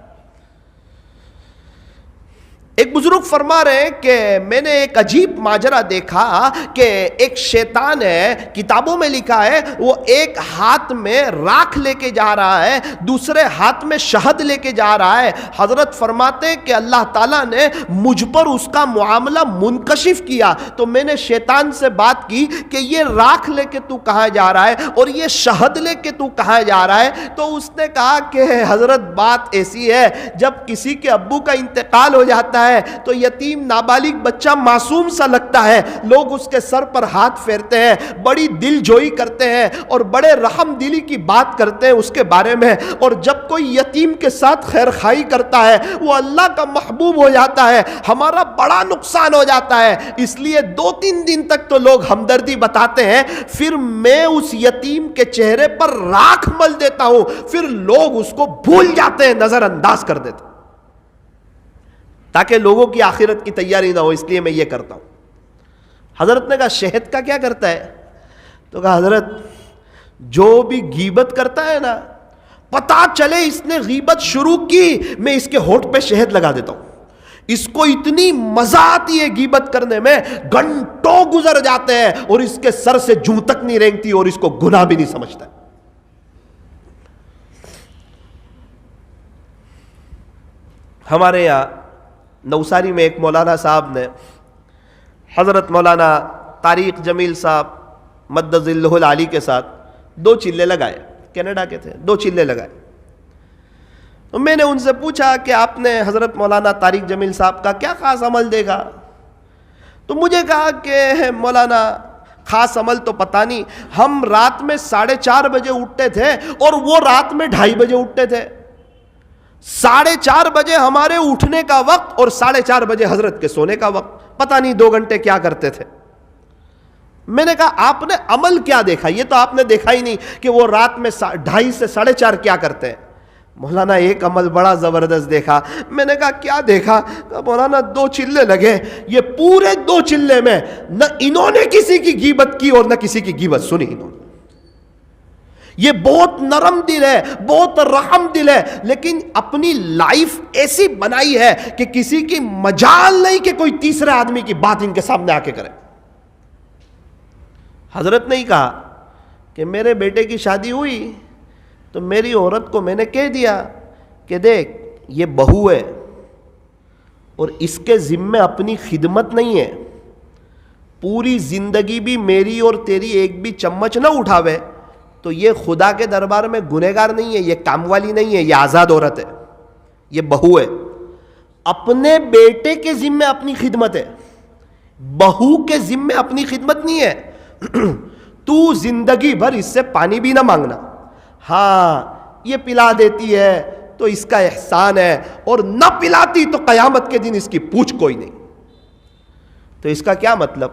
ایک بزرگ فرما رہے ہیں کہ میں نے ایک عجیب ماجرا دیکھا کہ ایک شیطان ہے، کتابوں میں لکھا ہے، وہ ایک ہاتھ میں راکھ لے کے جا رہا ہے، دوسرے ہاتھ میں شہد لے کے جا رہا ہے. حضرت فرماتے ہیں کہ اللہ تعالیٰ نے مجھ پر اس کا معاملہ منکشف کیا تو میں نے شیطان سے بات کی کہ یہ راکھ لے کے تو کہاں جا رہا ہے اور یہ شہد لے کے تو کہاں جا رہا ہے. تو اس نے کہا کہ حضرت بات ایسی ہے، جب کسی کے ابو کا انتقال ہو جاتا ہے تو یتیم نابالغ بچہ معصوم سا لگتا ہے، لوگ اس کے سر پر ہاتھ پھیرتے ہیں، بڑی دل جوئی کرتے ہیں اور بڑے رحم دلی کی بات کرتے ہیں اس کے بارے میں. اور جب کوئی یتیم کے ساتھ خیر خائی کرتا ہے وہ اللہ کا محبوب ہو جاتا ہے، ہمارا بڑا نقصان ہو جاتا ہے. اس لیے 2-3 دن تک تو لوگ ہمدردی بتاتے ہیں، پھر میں اس یتیم کے چہرے پر راکھ مل دیتا ہوں، پھر لوگ اس کو بھول جاتے ہیں، نظر انداز کر دیتے ہیں، تاکہ لوگوں کی آخرت کی تیاری نہ ہو. اس لیے میں یہ کرتا ہوں. حضرت نے کہا شہد کا کیا کرتا ہے؟ تو کہا حضرت جو بھی غیبت کرتا ہے نا، پتا چلے اس نے غیبت شروع کی، میں اس کے ہونٹ پہ شہد لگا دیتا ہوں. اس کو اتنی مزہ آتی ہے غیبت کرنے میں، گھنٹوں گزر جاتے ہیں اور اس کے سر سے جوں تک نہیں رینگتی اور اس کو گناہ بھی نہیں سمجھتا. ہمارے یہاں نوساری میں ایک مولانا صاحب نے حضرت مولانا طارق جمیل صاحب مد ظلہ العالی کے ساتھ 2 چلے لگائے، کینیڈا کے تھے، 2 چلے لگائے. تو میں نے ان سے پوچھا کہ آپ نے حضرت مولانا طارق جمیل صاحب کا کیا خاص عمل دیکھا؟ تو مجھے کہا کہ مولانا خاص عمل تو پتہ نہیں، ہم رات میں 4:30 بجے اٹھتے تھے اور وہ رات میں 2:30 بجے اٹھتے تھے. 4:30 بجے ہمارے اٹھنے کا وقت اور 4:30 بجے حضرت کے سونے کا وقت، پتہ نہیں 2 گھنٹے کیا کرتے تھے. میں نے کہا آپ نے عمل کیا دیکھا؟ یہ تو آپ نے دیکھا ہی نہیں کہ وہ رات میں 2:30 سے 4:30 کیا کرتے ہیں. مولانا ایک عمل بڑا زبردست دیکھا. میں نے کہا کیا دیکھا؟ مولانا 2 چلے لگے، یہ پورے 2 چلے میں نہ انہوں نے کسی کی غیبت کی اور نہ کسی کی غیبت سنی. انہوں نے، یہ بہت نرم دل ہے، بہت رحم دل ہے، لیکن اپنی لائف ایسی بنائی ہے کہ کسی کی مجال نہیں کہ کوئی تیسرے آدمی کی بات ان کے سامنے آ کے کرے. حضرت نے ہی کہا کہ میرے بیٹے کی شادی ہوئی تو میری عورت کو میں نے کہہ دیا کہ دیکھ یہ بہو ہے اور اس کے ذمے اپنی خدمت نہیں ہے، پوری زندگی بھی میری اور تیری ایک بھی چمچ نہ اٹھاوے تو یہ خدا کے دربار میں گنہگار نہیں ہے، یہ کام والی نہیں ہے، یہ آزاد عورت ہے، یہ بہو ہے. اپنے بیٹے کے ذمے اپنی خدمت ہے، بہو کے ذمے اپنی خدمت نہیں ہے. تو زندگی بھر اس سے پانی بھی نہ مانگنا، ہاں یہ پلا دیتی ہے تو اس کا احسان ہے، اور نہ پلاتی تو قیامت کے دن اس کی پوچھ کوئی نہیں. تو اس کا کیا مطلب؟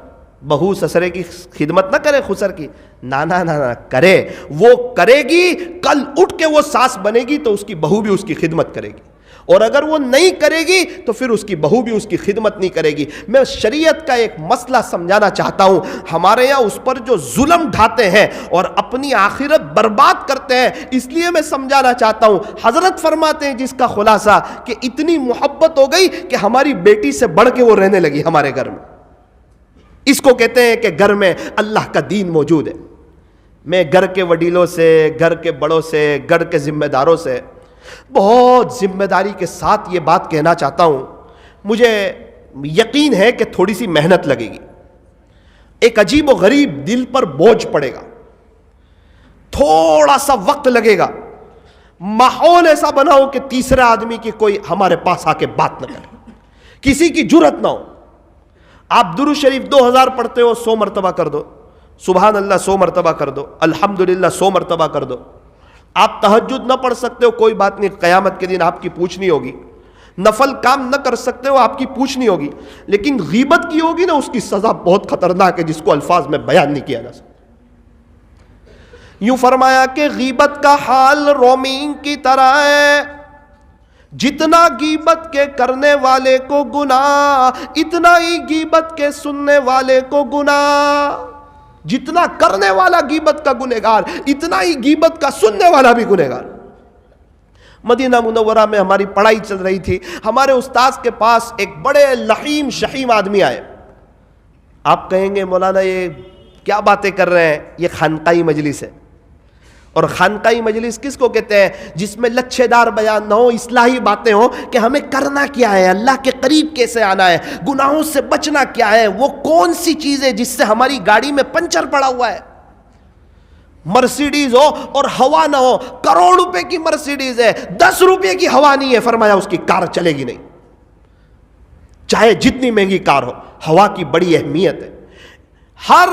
بہو سسرے کی خدمت نہ کرے خسر کی؟ نہ کرے، وہ کرے گی، کل اٹھ کے وہ ساس بنے گی تو اس کی بہو بھی اس کی خدمت کرے گی، اور اگر وہ نہیں کرے گی تو پھر اس کی بہو بھی اس کی خدمت نہیں کرے گی. میں شریعت کا ایک مسئلہ سمجھانا چاہتا ہوں. ہمارے یہاں اس پر جو ظلم ڈھاتے ہیں اور اپنی آخرت برباد کرتے ہیں، اس لیے میں سمجھانا چاہتا ہوں. حضرت فرماتے ہیں جس کا خلاصہ کہ اتنی محبت ہو گئی کہ ہماری بیٹی سے بڑھ کے وہ رہنے لگی ہمارے گھر میں. اس کو کہتے ہیں کہ گھر میں اللہ کا دین موجود ہے. میں گھر کے وڈیلوں سے، گھر کے بڑوں سے، گھر کے ذمہ داروں سے بہت ذمہ داری کے ساتھ یہ بات کہنا چاہتا ہوں. مجھے یقین ہے کہ تھوڑی سی محنت لگے گی، ایک عجیب و غریب دل پر بوجھ پڑے گا، تھوڑا سا وقت لگے گا. ماحول ایسا بناؤ کہ تیسرے آدمی کی کوئی ہمارے پاس آ کے بات نہ کرے، کسی کی جرت نہ ہو. آپ درود شریف 2000 پڑھتے ہو، 100 مرتبہ کر دو. سبحان اللہ 100 مرتبہ کر دو. الحمدللہ 100 مرتبہ کر دو. آپ تہجد نہ پڑھ سکتے ہو، کوئی بات نہیں، قیامت کے دن آپ کی پوچھ نہیں ہوگی. نفل کام نہ کر سکتے ہو، آپ کی پوچھ نہیں ہوگی. لیکن غیبت کی ہوگی نا، اس کی سزا بہت خطرناک ہے جس کو الفاظ میں بیان نہیں کیا جا سکتا. یوں فرمایا کہ غیبت کا حال رومین کی طرح ہے، جتنا غیبت کے کرنے والے کو گناہ اتنا ہی غیبت کے سننے والے کو گناہ. جتنا کرنے والا غیبت کا گنہگار، اتنا ہی غیبت کا سننے والا بھی گنہگار. مدینہ منورہ میں ہماری پڑھائی چل رہی تھی، ہمارے استاذ کے پاس ایک بڑے لحیم شحیم آدمی آئے. آپ کہیں گے مولانا یہ کیا باتیں کر رہے ہیں، یہ خانقاہی مجلس ہے. اور خانقاہی مجلس کس کو کہتے ہیں؟ جس میں لچھے دار بیان نہ ہو، اصلاحی باتیں ہوں کہ ہمیں کرنا کیا ہے، اللہ کے قریب کیسے آنا ہے، گناہوں سے بچنا کیا ہے، وہ کون سی چیز ہے جس سے ہماری گاڑی میں پنچر پڑا ہوا ہے. مرسیڈیز ہو اور ہوا نہ ہو، کروڑ روپے کی مرسیڈیز ہے، 10 روپے کی ہوا نہیں ہے، فرمایا اس کی کار چلے گی نہیں. چاہے جتنی مہنگی کار ہو، ہوا کی بڑی اہمیت ہے. ہر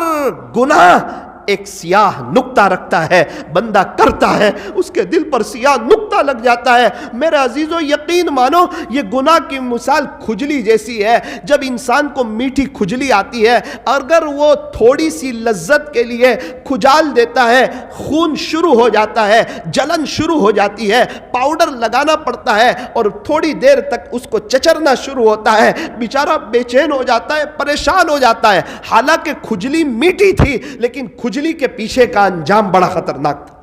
گناہ ایک سیاہ نقطہ رکھتا ہے، بندہ کرتا ہے اس کے دل پر سیاہ نقطہ لگ جاتا ہے. میرے عزیزو یقین مانو، یہ گناہ کی مثال کھجلی جیسی ہے. جب انسان کو میٹھی کھجلی آتی ہے، اگر وہ تھوڑی سی لذت کے لیے کھجال دیتا ہے، خون شروع ہو جاتا ہے، جلن شروع ہو جاتی ہے، پاؤڈر لگانا پڑتا ہے اور تھوڑی دیر تک اس کو چچرنا شروع ہوتا ہے، بیچارہ بے چین ہو جاتا ہے، پریشان ہو جاتا ہے. حالانکہ کھجلی میٹھی تھی، لیکن کھجلی کے پیچھے کا انجام بڑا خطرناک تھا.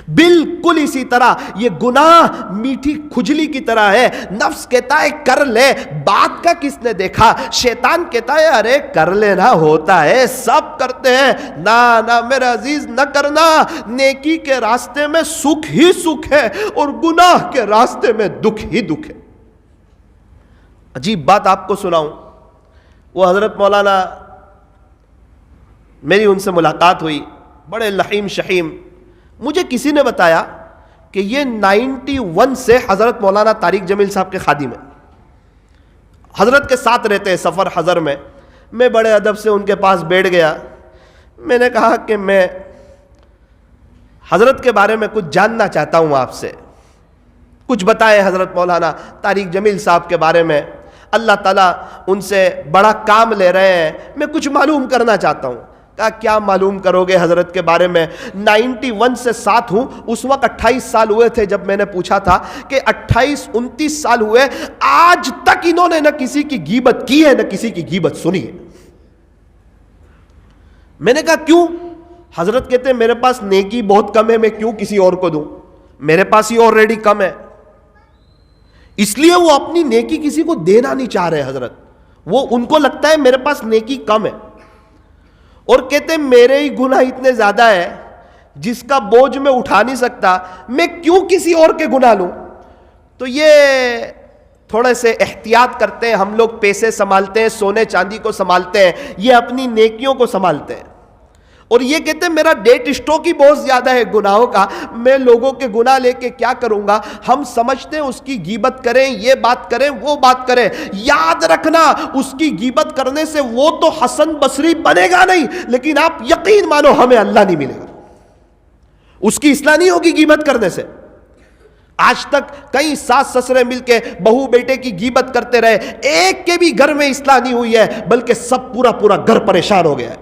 بالکل اسی طرح یہ گناہ میٹھی کھجلی کی طرح ہے. نفس کہتا ہے کر لے، بات کا کس نے دیکھا. شیطان کہتا ہے ارے کر لینا، ہوتا ہے، سب کرتے ہیں. نہ میرے عزیز نہ کرنا. نیکی کے راستے میں سکھ ہی سکھ ہے اور گناہ کے راستے میں دکھ ہی دکھ ہے. عجیب بات آپ کو سناؤں. وہ حضرت مولانا، میری ان سے ملاقات ہوئی، بڑے لحیم شحیم. مجھے کسی نے بتایا کہ یہ 91 سے حضرت مولانا طارق جمیل صاحب کے خادم ہیں، حضرت کے ساتھ رہتے ہیں سفر حضر میں. میں بڑے ادب سے ان کے پاس بیٹھ گیا. میں نے کہا کہ میں حضرت کے بارے میں کچھ جاننا چاہتا ہوں، آپ سے کچھ بتائیں حضرت مولانا طارق جمیل صاحب کے بارے میں. اللہ تعالیٰ ان سے بڑا کام لے رہے ہیں، میں کچھ معلوم کرنا چاہتا ہوں. کہا کیا معلوم کرو گے حضرت کے بارے میں؟ 91 سے ساتھ ہوں، اس وقت 28 سال ہوئے تھے جب میں نے پوچھا تھا کہ 28-29 سال ہوئے، آج تک انہوں نے نہ کسی کی غیبت کی ہے نہ کسی کی غیبت سنی ہے. میں نے کہا کیوں؟ حضرت کہتے ہیں میرے پاس نیکی بہت کم ہے، میں کیوں کسی اور کو دوں، میرے پاس ہی آلریڈی کم ہے. اس لیے وہ اپنی نیکی کسی کو دینا نہیں چاہ رہے حضرت. وہ ان کو لگتا ہے میرے پاس نیکی کم ہے، اور کہتے ہیں میرے ہی گناہ اتنے زیادہ ہے جس کا بوجھ میں اٹھا نہیں سکتا، میں کیوں کسی اور کے گناہ لوں. تو یہ تھوڑے سے احتیاط کرتے ہیں ہم لوگ، پیسے سنبھالتے ہیں، سونے چاندی کو سنبھالتے ہیں، یہ اپنی نیکیوں کو سنبھالتے ہیں. اور یہ کہتے ہیں میرا ڈیٹ اسٹاک ہی بہت زیادہ ہے گناہوں کا، میں لوگوں کے گناہ لے کے کیا کروں گا. ہم سمجھتے ہیں اس کی غیبت کریں، یہ بات کریں، وہ بات کریں. یاد رکھنا اس کی غیبت کرنے سے وہ تو حسن بصری بنے گا نہیں، لیکن آپ یقین مانو ہمیں اللہ نہیں ملے گا. اس کی اصلاح نہیں ہوگی غیبت کرنے سے. آج تک کئی ساس سسرے مل کے بہو بیٹے کی غیبت کرتے رہے، ایک کے بھی گھر میں اصلاح نہیں ہوئی ہے، بلکہ سب پورا گھر پریشان ہو گیا ہے.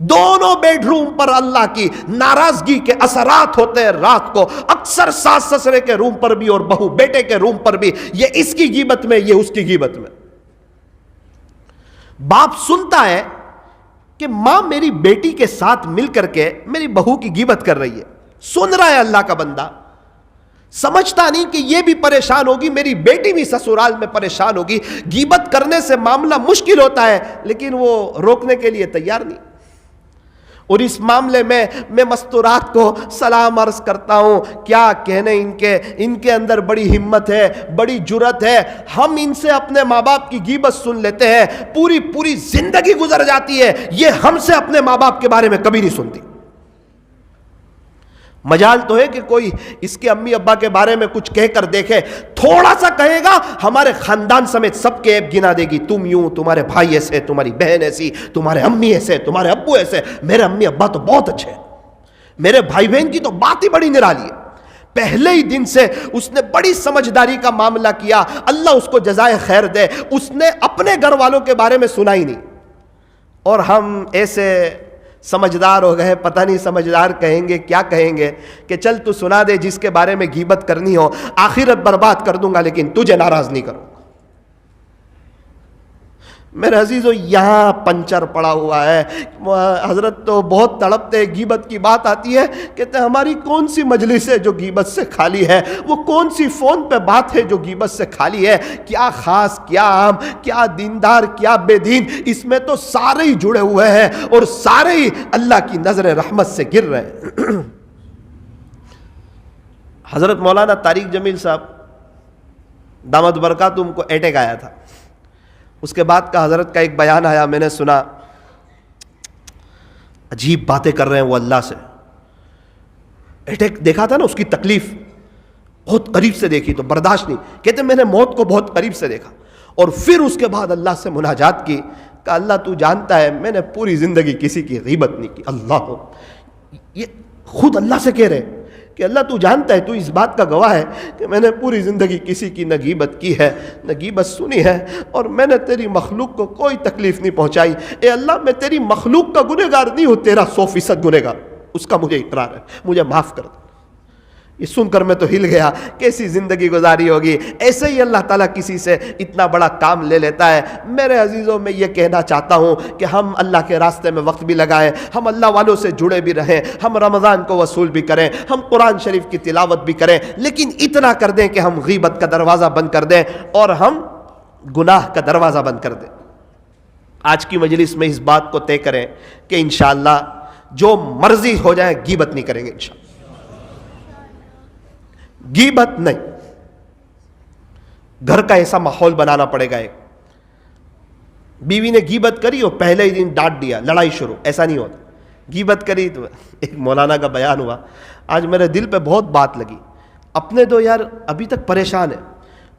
دونوں بیڈ روم پر اللہ کی ناراضگی کے اثرات ہوتے ہیں رات کو، اکثر ساس سسرے کے روم پر بھی اور بہو بیٹے کے روم پر بھی. یہ اس کی غیبت میں، یہ اس کی غیبت میں. باپ سنتا ہے کہ ماں میری بیٹی کے ساتھ مل کر کے میری بہو کی غیبت کر رہی ہے، سن رہا ہے اللہ کا بندہ، سمجھتا نہیں کہ یہ بھی پریشان ہوگی، میری بیٹی بھی سسرال میں پریشان ہوگی. غیبت کرنے سے معاملہ مشکل ہوتا ہے، لیکن وہ روکنے کے لیے تیار نہیں. اور اس معاملے میں مستورات کو سلام عرض کرتا ہوں، کیا کہنے ان کے اندر بڑی ہمت ہے، بڑی جرت ہے. ہم ان سے اپنے ماں باپ کی غیبت سن لیتے ہیں، پوری زندگی گزر جاتی ہے، یہ ہم سے اپنے ماں باپ کے بارے میں کبھی نہیں سنتی. مجال تو ہے کہ کوئی اس کے امی ابا کے بارے میں کچھ کہہ کر دیکھے، تھوڑا سا کہے گا ہمارے خاندان سمیت سب کے عیب گنا دے گی. تم یوں، تمہارے بھائی ایسے، تمہاری بہن ایسی، تمہارے امی ایسے، تمہارے ابو ایسے. میرے امی ابا تو بہت اچھے ہیں، میرے بھائی بہن کی تو بات ہی بڑی نرالی ہے. پہلے ہی دن سے اس نے بڑی سمجھداری کا معاملہ کیا، اللہ اس کو جزائے خیر دے. اس نے اپنے گھر والوں کے بارے میں سنا ہی نہیں. اور ہم ایسے سمجھدار ہو گئے، پتہ نہیں سمجھدار کہیں گے کیا کہیں گے کہ چل تو سنا دے جس کے بارے میں غیبت کرنی ہو، آخرت برباد کر دوں گا لیکن تجھے ناراض نہیں کروں گا. میرے عزیزو یہاں پنچر پڑا ہوا ہے. حضرت تو بہت تڑپتے، غیبت کی بات آتی ہے کہتے ہیں ہماری کون سی مجلس ہے جو غیبت سے خالی ہے، وہ کون سی فون پہ بات ہے جو غیبت سے خالی ہے. کیا خاص، کیا عام، کیا دیندار، کیا بے دین، اس میں تو سارے ہی جڑے ہوئے ہیں اور سارے ہی اللہ کی نظر رحمت سے گر رہے ہیں. حضرت مولانا طارق جمیل صاحب دامت برکاتہم کو اٹیک آیا تھا. اس کے بعد کا حضرت کا ایک بیان آیا، میں نے سنا، عجیب باتیں کر رہے ہیں وہ اللہ سے. اٹیک دیکھا تھا نا، اس کی تکلیف بہت قریب سے دیکھی تو برداشت نہیں. کہتے میں نے موت کو بہت قریب سے دیکھا اور پھر اس کے بعد اللہ سے مناجات کی کہ اللہ تو جانتا ہے میں نے پوری زندگی کسی کی غیبت نہیں کی. اللہ، یہ خود اللہ سے کہہ رہے کہ اللہ تو جانتا ہے، تو اس بات کا گواہ ہے کہ میں نے پوری زندگی کسی کی نہ غیبت کی ہے نہ غیبت سنی ہے، اور میں نے تیری مخلوق کو کوئی تکلیف نہیں پہنچائی. اے اللہ میں تیری مخلوق کا گنہگار نہیں ہوں، تیرا 100% گنہگار، اس کا مجھے اقرار ہے، مجھے معاف کر دو. یہ سن کر میں تو ہل گیا، کیسی زندگی گزاری ہوگی. ایسے ہی اللہ تعالیٰ کسی سے اتنا بڑا کام لے لیتا ہے. میرے عزیزوں میں یہ کہنا چاہتا ہوں کہ ہم اللہ کے راستے میں وقت بھی لگائیں، ہم اللہ والوں سے جڑے بھی رہیں، ہم رمضان کو وصول بھی کریں، ہم قرآن شریف کی تلاوت بھی کریں، لیکن اتنا کر دیں کہ ہم غیبت کا دروازہ بند کر دیں اور ہم گناہ کا دروازہ بند کر دیں. آج کی مجلس میں اس بات کو طے کریں کہ انشاءاللہ جو مرضی ہو جائے غیبت نہیں کریں گے، انشاءاللہ غیبت نہیں. گھر کا ایسا ماحول بنانا پڑے گا. ایک بیوی نے غیبت کری اور پہلے ہی دن ڈانٹ دیا, لڑائی شروع. ایسا نہیں ہوتا. غیبت کری تو ایک مولانا کا بیان ہوا, آج میرے دل پہ بہت بات لگی. اپنے تو یار ابھی تک پریشان ہے,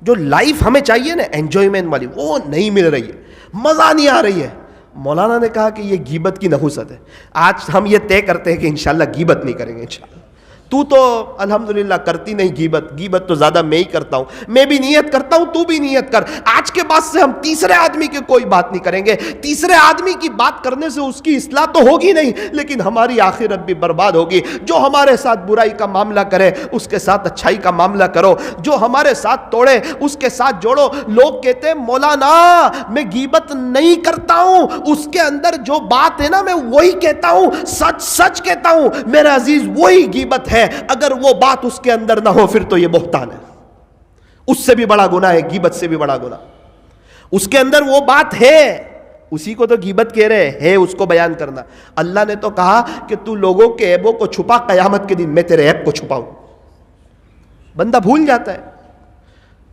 جو لائف ہمیں چاہیے نا انجوائمنٹ والی, وہ نہیں مل رہی ہے, مزہ نہیں آ رہی ہے. مولانا نے کہا کہ یہ غیبت کی نحوست ہے. آج ہم یہ طے کرتے ہیں کہ انشاءاللہ غیبت نہیں کریں گے. انشاءاللہ تو الحمدللہ کرتی نہیں غیبت, غیبت تو زیادہ میں ہی کرتا ہوں, میں بھی نیت کرتا ہوں, تو بھی نیت کر. آج کے بعد سے ہم تیسرے آدمی کی کوئی بات نہیں کریں گے. تیسرے آدمی کی بات کرنے سے اس کی اصلاح تو ہوگی نہیں, لیکن ہماری آخرت بھی برباد ہوگی. جو ہمارے ساتھ برائی کا معاملہ کرے اس کے ساتھ اچھائی کا معاملہ کرو, جو ہمارے ساتھ توڑے اس کے ساتھ جوڑو. لوگ کہتے ہیں مولانا میں غیبت نہیں کرتا ہوں, اس کے اندر جو بات ہے نا میں وہی کہتا ہوں, سچ سچ کہتا ہوں. میرا عزیز وہی غیبت ہے. اگر وہ بات اس کے اندر نہ ہو پھر تو یہ بہتان ہے. اس سے بھی بڑا گناہ ہے, غیبت سے بھی بڑا گناہ. اس کے اندر وہ بات ہے, اسی کو تو غیبت کہہ رہے ہیں, اس کو بیان کرنا. اللہ نے تو کہا کہ تو لوگوں کے عیبوں کو چھپا, قیامت کے دن میں تیرے عیب کو چھپاؤں. بندہ بھول جاتا ہے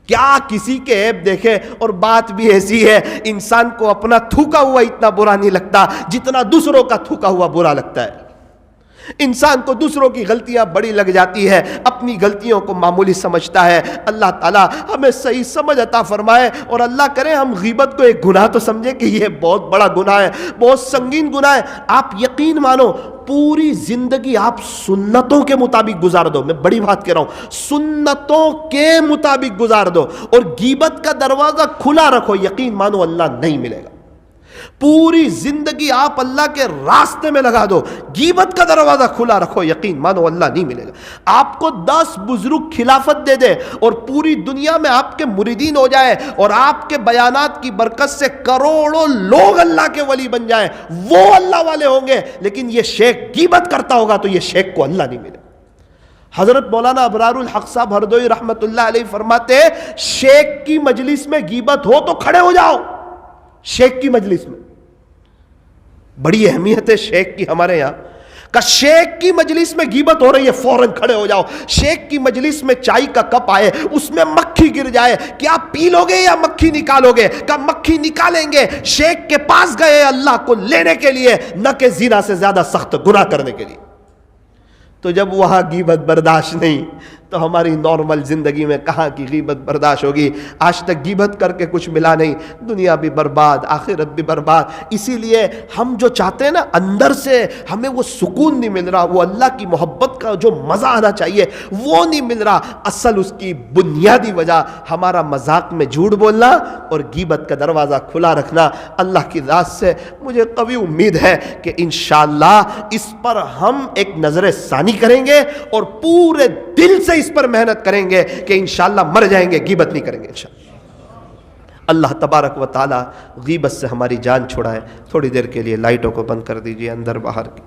کیا کسی کے عیب دیکھے. اور بات بھی ایسی ہے, انسان کو اپنا تھوکا ہوا اتنا برا نہیں لگتا جتنا دوسروں کا تھوکا ہوا برا لگتا ہے. انسان کو دوسروں کی غلطیاں بڑی لگ جاتی ہے, اپنی غلطیوں کو معمولی سمجھتا ہے. اللہ تعالیٰ ہمیں صحیح سمجھ عطا فرمائے, اور اللہ کرے ہم غیبت کو ایک گناہ تو سمجھے کہ یہ بہت بڑا گناہ ہے, بہت سنگین گناہ ہے. آپ یقین مانو پوری زندگی آپ سنتوں کے مطابق گزار دو, میں بڑی بات کہہ رہا ہوں, سنتوں کے مطابق گزار دو, اور غیبت کا دروازہ کھلا رکھو, یقین مانو اللہ نہیں ملے گا. پوری زندگی آپ اللہ کے راستے میں لگا دو, غیبت کا دروازہ کھلا رکھو, یقین مانو اللہ نہیں ملے گا. آپ کو 10 بزرگ خلافت دے دے اور پوری دنیا میں آپ کے مریدین ہو جائے, اور آپ کے بیانات کی برکت سے کروڑوں لوگ اللہ کے ولی بن جائیں, وہ اللہ والے ہوں گے, لیکن یہ شیخ غیبت کرتا ہوگا تو یہ شیخ کو اللہ نہیں ملے. حضرت مولانا ابرار الحق صاحب ہردوئی رحمت اللہ علیہ فرماتے, شیخ کی مجلس میں غیبت ہو تو کھڑے ہو جاؤ. شیخ کی مجلس میں بڑی اہمیت ہے شیخ کی ہمارے یہاں, کہ شیخ کی مجلس میں غیبت ہو رہی ہے فوراً کھڑے ہو جاؤ. شیخ کی مجلس میں چائے کا کپ آئے, اس میں مکھی گر جائے, کیا پی لو گے یا مکھی نکالو گے؟ کہ مکھی نکالیں گے. شیخ کے پاس گئے اللہ کو لینے کے لیے, نہ کہ زنا سے زیادہ سخت گناہ کرنے کے لیے. تو جب وہاں غیبت برداشت نہیں تو ہماری نارمل زندگی میں کہاں کی غیبت برداشت ہوگی؟ آج تک غیبت کر کے کچھ ملا نہیں, دنیا بھی برباد, آخرت بھی برباد. اسی لیے ہم جو چاہتے ہیں نا, اندر سے ہمیں وہ سکون نہیں مل رہا, وہ اللہ کی محبت کا جو مزہ آنا چاہیے وہ نہیں مل رہا. اصل اس کی بنیادی وجہ ہمارا مذاق میں جھوٹ بولنا اور غیبت کا دروازہ کھلا رکھنا. اللہ کی ذات سے مجھے قوی امید ہے کہ انشاءاللہ اس پر ہم ایک نظر ثانی کریں گے اور پورے دل سے اس پر محنت کریں گے کہ انشاءاللہ مر جائیں گے غیبت نہیں کریں گے انشاءاللہ. اللہ تبارک و تعالی غیبت سے ہماری جان چھڑائے. تھوڑی دیر کے لیے لائٹوں کو بند کر دیجئے اندر باہر کی.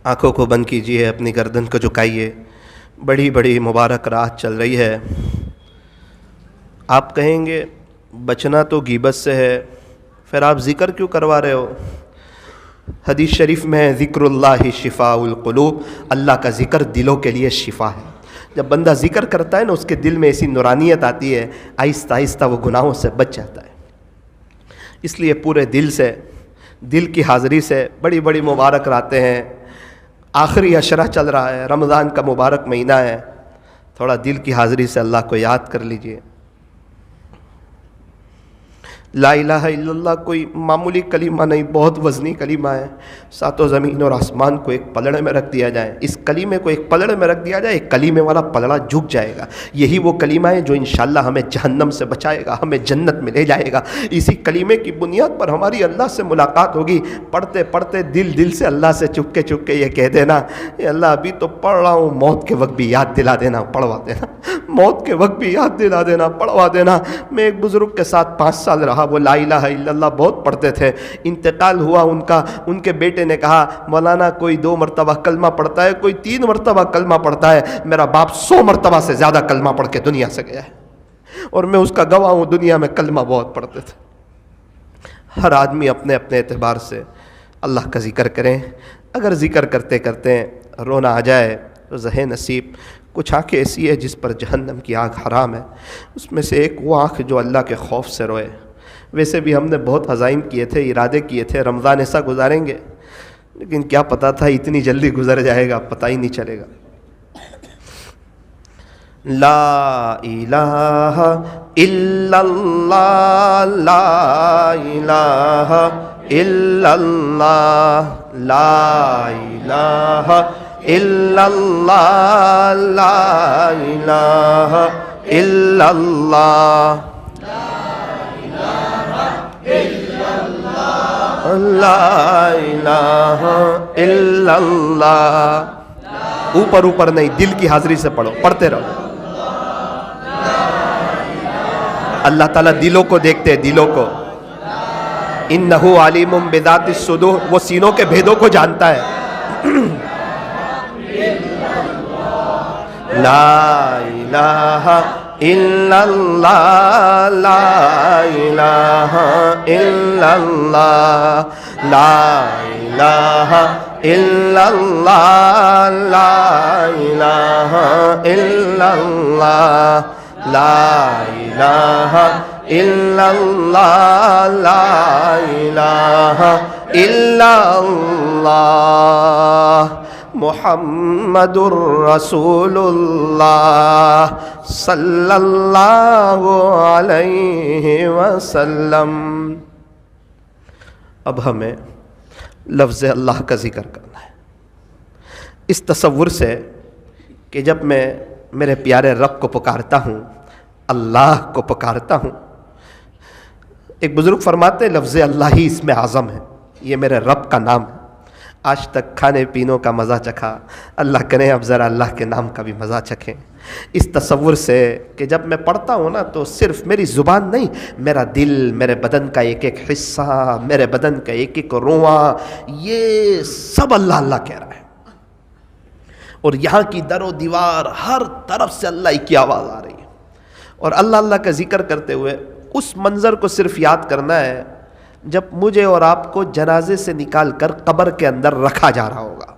آنکھوں کو بند کیجئے, اپنی گردن کو جھکائیے. بڑی بڑی مبارک رات چل رہی ہے. آپ کہیں گے بچنا تو غیبت سے ہے, پھر آپ ذکر کیوں کروا رہے ہو؟ حدیث شریف میں ہے ذکر اللہ شفاء القلوب, اللہ کا ذکر دلوں کے لیے شفا ہے. جب بندہ ذکر کرتا ہے نا, اس کے دل میں ایسی نورانیت آتی ہے, آہستہ آہستہ وہ گناہوں سے بچ جاتا ہے. اس لیے پورے دل سے, دل کی حاضری سے بڑی بڑی مبارک راتیں ہیں. آخری عشرہ چل رہا ہے, رمضان کا مبارک مہینہ ہے, تھوڑا دل کی حاضری سے اللہ کو یاد کر لیجئے. لا الہ الا اللہ کوئی معمولی کلمہ نہیں, بہت وزنی کلمہ ہے. ساتوں زمین اور آسمان کو ایک پلڑے میں رکھ دیا جائے, اس کلمے کو ایک پلڑے میں رکھ دیا جائے, ایک کلمے والا پلڑا جھک جائے گا. یہی وہ کلمہ ہے جو انشاءاللہ ہمیں جہنم سے بچائے گا, ہمیں جنت میں لے جائے گا. اسی کلمے کی بنیاد پر ہماری اللہ سے ملاقات ہوگی. پڑھتے پڑھتے دل سے اللہ سے چپ کے یہ کہہ دینا, اے اللہ ابھی تو پڑھ رہا ہوں, موت کے وقت بھی یاد دلا دینا, پڑھوا دینا, موت کے وقت بھی یاد دلا دینا, پڑھوا دینا. میں ایک بزرگ کے ساتھ 5 سال رہا, وہ لا الہ الا اللہ بہت پڑھتے تھے. انتقال ہوا ان کا, ان کے بیٹے نے کہا مولانا کوئی 2 مرتبہ کلمہ پڑھتا ہے, کوئی 3 مرتبہ کلمہ پڑھتا ہے, میرا باپ 100 مرتبہ سے زیادہ کلمہ پڑھ کے دنیا سے گیا ہے. اور میں اس کا گواہ ہوں، دنیا میں کلمہ بہت پڑھتے تھے۔ ہر آدمی اپنے اپنے اعتبار سے اللہ کا ذکر کریں۔ اگر ذکر کرتے کرتے رونا آ جائے تو زہ نصیب۔ کچھ آنکھیں ایسی ہے جس پر جہنم کی آنکھ حرام ہے، اس میں سے ایک وہ آنکھ جو اللہ کے خوف سے روئے۔ ویسے بھی ہم نے بہت عزائم کیے تھے، ارادے کیے تھے رمضان ایسا گزاریں گے، لیکن کیا پتہ تھا اتنی جلدی گزر جائے گا، پتہ ہی نہیں چلے گا۔ لا الہ الا اللہ، لا الہ الا اللہ، لا الہ الا اللہ، لا الہ الا اللہ، لا الہ الا اللہ۔ اوپر اوپر نہیں، دل کی حاضری سے پڑھو، پڑھتے رہو۔ اللہ تعالیٰ دلوں کو دیکھتے ہیں، دلوں کو۔ انہ علیم بذات الصدور، وہ سینوں کے بھیدوں کو جانتا ہے۔ لا الہ الا اللہ، لا الہ الا اللہ، لا الہ الا اللہ، لا الہ الا اللہ، لا الہ الا اللہ، لا الہ الا اللہ، محمد الرسول اللہ صلی اللہ علیہ وسلم۔ اب ہمیں لفظ اللہ کا ذکر کرنا ہے، اس تصور سے کہ جب میں میرے پیارے رب کو پکارتا ہوں، اللہ کو پکارتا ہوں۔ ایک بزرگ فرماتے ہیں لفظ اللہ ہی اسم اعظم ہے، یہ میرے رب کا نام ہے۔ آج تک کھانے پینوں کا مزہ چکھا، اللہ کرے اب ذرا اللہ کے نام کا بھی مزہ چکھیں، اس تصور سے کہ جب میں پڑھتا ہوں نا تو صرف میری زبان نہیں، میرا دل، میرے بدن کا ایک ایک حصہ، میرے بدن کا ایک ایک رواں، یہ سب اللہ اللہ کہہ رہا ہے۔ اور یہاں کی در و دیوار ہر طرف سے اللہ کی آواز آ رہی ہے، اور اللہ اللہ کا ذکر کرتے ہوئے اس منظر کو صرف یاد کرنا ہے جب مجھے اور آپ کو جنازے سے نکال کر قبر کے اندر رکھا جا رہا ہوگا۔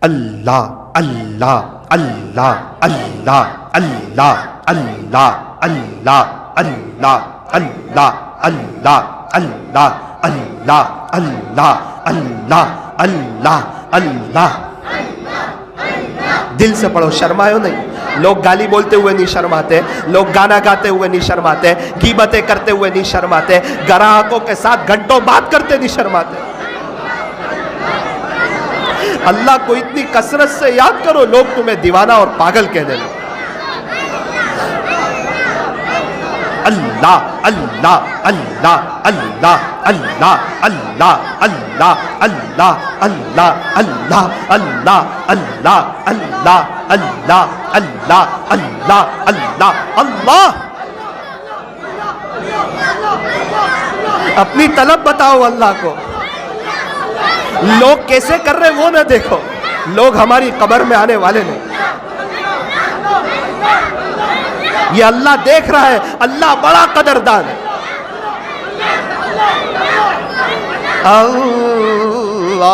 اللہ اللہ اللہ اللہ اللہ اللہ اللہ اللہ اللہ اللہ اللہ اللہ اللہ اللہ اللہ اللہ۔ دل سے پڑھو، شرمائے نہیں۔ لوگ گالی بولتے ہوئے نہیں شرماتے، لوگ گانا گاتے ہوئے نہیں شرماتے، غیبتیں کرتے ہوئے نہیں شرماتے، گراہکوں کے ساتھ گھنٹوں بات کرتے نہیں شرماتے۔ اللہ کو اتنی کثرت سے یاد کرو لوگ تمہیں دیوانہ اور پاگل کہہ دیں۔ اللہ اللہ اللہ اللہ اللہ اللہ اللہ اللہ اللہ اللہ اللہ اللہ اللہ اللہ اللہ اللہ اللہ اللہ۔ اپنی طلب بتاؤ اللہ کو، لوگ کیسے کر رہے وہ نہ دیکھو، لوگ ہماری قبر میں آنے والے نہیں، یہ اللہ دیکھ رہا ہے، اللہ بڑا قدردان ہے۔ اللہ،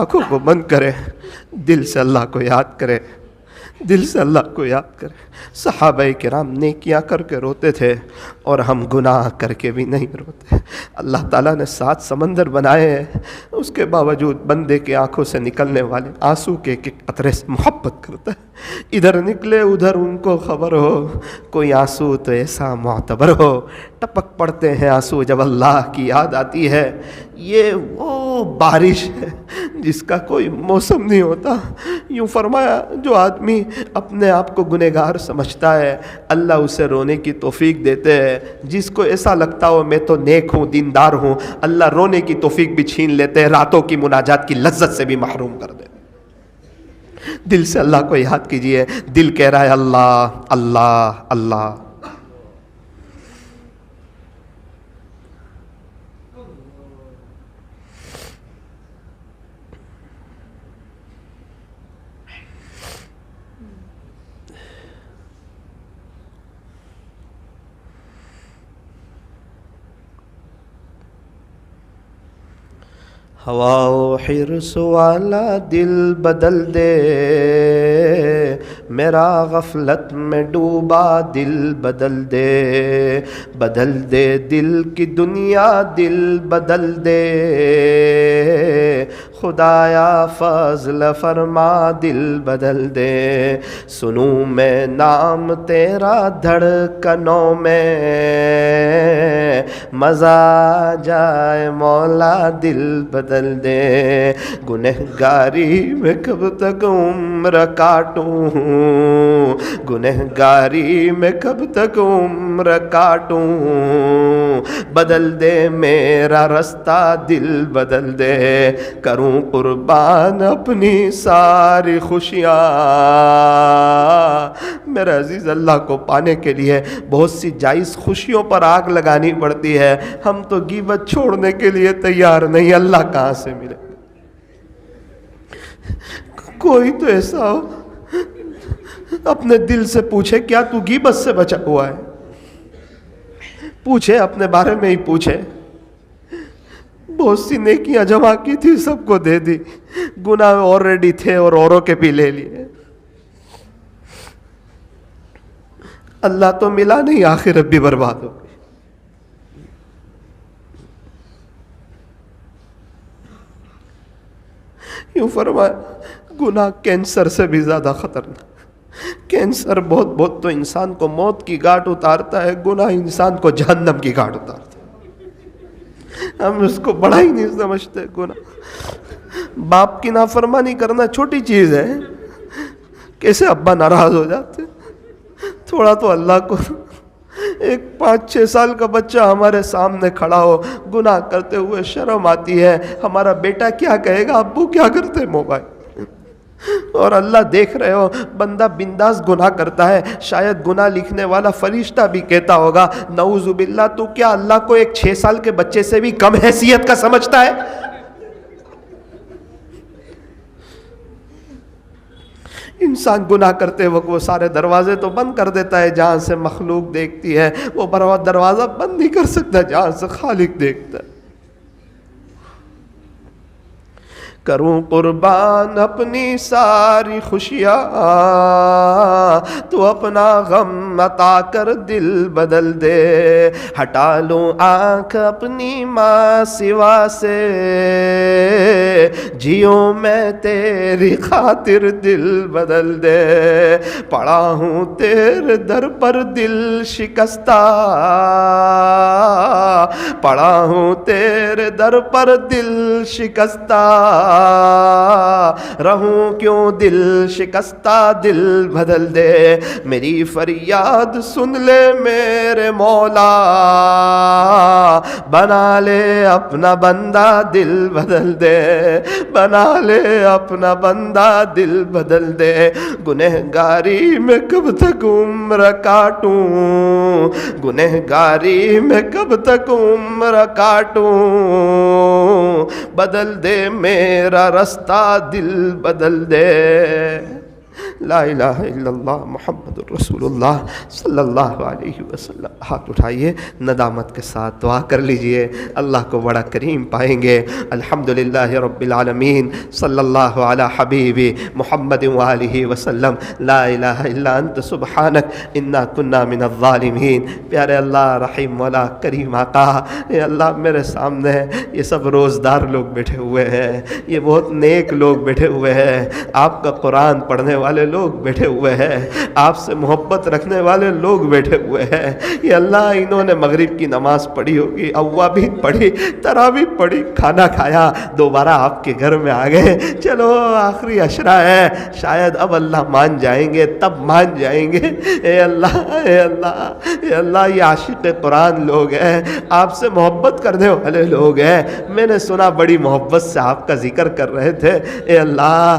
آنکھوں کو بند کرے، دل سے اللہ کو یاد کرے، دل سے اللہ کو یاد کرے۔ صحابہ کرام نیکیاں کر کے روتے تھے اور ہم گناہ کر کے بھی نہیں روتے۔ اللہ تعالیٰ نے 7 سمندر بنائے ہیں، اس کے باوجود بندے کی آنکھوں سے نکلنے والے آنسو کے ایک قطرے سے محبت کرتا ہے۔ ادھر نکلے ادھر ان کو خبر ہو، کوئی آنسو تو ایسا معتبر ہو، ٹپک پڑتے ہیں آنسو جب اللہ کی یاد آتی ہے۔ یہ وہ بارش ہے جس کا کوئی موسم نہیں ہوتا۔ یوں فرمایا جو آدمی اپنے آپ کو گنہگار سمجھتا ہے اللہ اسے رونے کی توفیق دیتے ہیں، جس کو ایسا لگتا ہو میں تو نیک ہوں، دیندار ہوں، اللہ رونے کی توفیق بھی چھین لیتے ہیں، راتوں کی مناجات کی لذت سے بھی محروم کر دیتے۔ دل سے اللہ کو یاد کیجئے، دل کہہ رہا ہے اللہ اللہ اللہ۔ ہوا و حرص والا دل بدل دے، میرا غفلت میں ڈوبا دل بدل دے، بدل دے دل کی دنیا دل بدل دے، خدایا فضل فرما دل بدل دے، سنوں میں نام تیرا دھڑکنوں میں، مزہ جائے مولا دل بدل دے، گنہگاری میں کب تک عمر کاٹوں، گنہگاری میں کب تک عمر کاٹوں، بدل دے میرا رستہ دل بدل دے، کروں قربان اپنی ساری خوشیاں۔ میرے عزیز، اللہ کو پانے کے لیے بہت سی جائز خوشیوں پر آگ لگانی پڑتی ہے، ہم تو غیبت چھوڑنے کے لیے تیار نہیں، اللہ کہاں سے ملے؟ کوئی تو ایسا ہو اپنے دل سے پوچھے، کیا تو غیبت سے بچا ہوا ہے؟ پوچھے، اپنے بارے میں ہی پوچھے۔ بہت سی نیکیاں جمع کی تھی، سب کو دے دی، گناہ آلریڈی تھے اور اوروں کے بھی لے لیے، اللہ تو ملا نہیں، آخرت بھی برباد ہو گئی۔ یوں فرمایا، گناہ کینسر سے بھی زیادہ خطرناک۔ کینسر بہت تو انسان کو موت کی گھاٹ اتارتا ہے، گناہ انسان کو جہنم کی گھاٹ اتارتا ہے، ہم اس کو بڑا ہی نہیں سمجھتے۔ گناہ، باپ کی نافرمانی کرنا چھوٹی چیز ہے، کیسے ابا ناراض ہو جاتے، تھوڑا تو اللہ کو۔ ایک 5-6 سال کا بچہ ہمارے سامنے کھڑا ہو گناہ کرتے ہوئے، شرم آتی ہے، ہمارا بیٹا کیا کہے گا، ابو کیا کرتے موبائل، اور اللہ دیکھ رہے ہو، بندہ بنداس گناہ کرتا ہے، شاید گناہ لکھنے والا فرشتہ بھی کہتا ہوگا نعوذ باللہ، تو کیا اللہ کو ایک 6 سال کے بچے سے بھی کم حیثیت کا سمجھتا ہے؟ انسان گناہ کرتے وقت وہ سارے دروازے تو بند کر دیتا ہے جہاں سے مخلوق دیکھتی ہے، وہ دروازہ بند نہیں کر سکتا جہاں سے خالق دیکھتا ہے۔ کروں قربان اپنی ساری خوشیاں، تو اپنا غم عطا کر دل بدل دے، ہٹا لوں آنکھ اپنی ماں سوا سے، جیوں میں تیری خاطر دل بدل دے، پڑا ہوں تیرے در پر دل شکستہ، پڑا ہوں تیرے در پر دل شکستہ، رہوں کیوں دل شکستہ دل بدل دے، میری فریاد سن لے میرے مولا، بنا لے اپنا بندہ دل بدل دے، بنا لے اپنا بندہ دل بدل دے، گنہگاری میں کب تک عمر کاٹوں، گنہگاری میں کب تک عمر کاٹوں، بدل دے میرا رستہ دل بدل دے۔ لا الہ الا اللہ محمد الرسول اللہ صلی اللہ علیہ وسلم۔ ہاتھ اٹھائیے، ندامت کے ساتھ دعا کر لیجئے، اللہ کو بڑا کریم پائیں گے۔ الحمدللہ رب العالمین، صلی اللہ علی حبیبی محمد وآلہ وسلم، لا الہ الا انت سبحانک انا کنا من الظالمین۔ پیارے اللہ، رحیم مولا، کریم آقا، اے اللہ میرے سامنے یہ سب روزدار لوگ بیٹھے ہوئے ہیں، یہ بہت نیک لوگ بیٹھے ہوئے ہیں، آپ کا قرآن پڑھنے والے لوگ بیٹھے ہوئے ہیں، آپ سے محبت رکھنے والے لوگ بیٹھے ہوئے ہیں۔ یہ اللہ، انہوں نے مغرب کی نماز پڑھی ہوگی، اوابین پڑھی، تراویح پڑھی، کھانا کھایا، دوبارہ آپ کے گھر میں آ گئے، چلو آخری عشرہ ہے، شاید اب اللہ مان جائیں گے، تب مان جائیں گے۔ اے اللہ، اے اللہ، اے اللہ، یہ عاشق قرآن لوگ ہیں، آپ سے محبت کرنے والے لوگ ہیں، میں نے سنا بڑی محبت سے آپ کا ذکر کر رہے تھے۔ اے اللہ،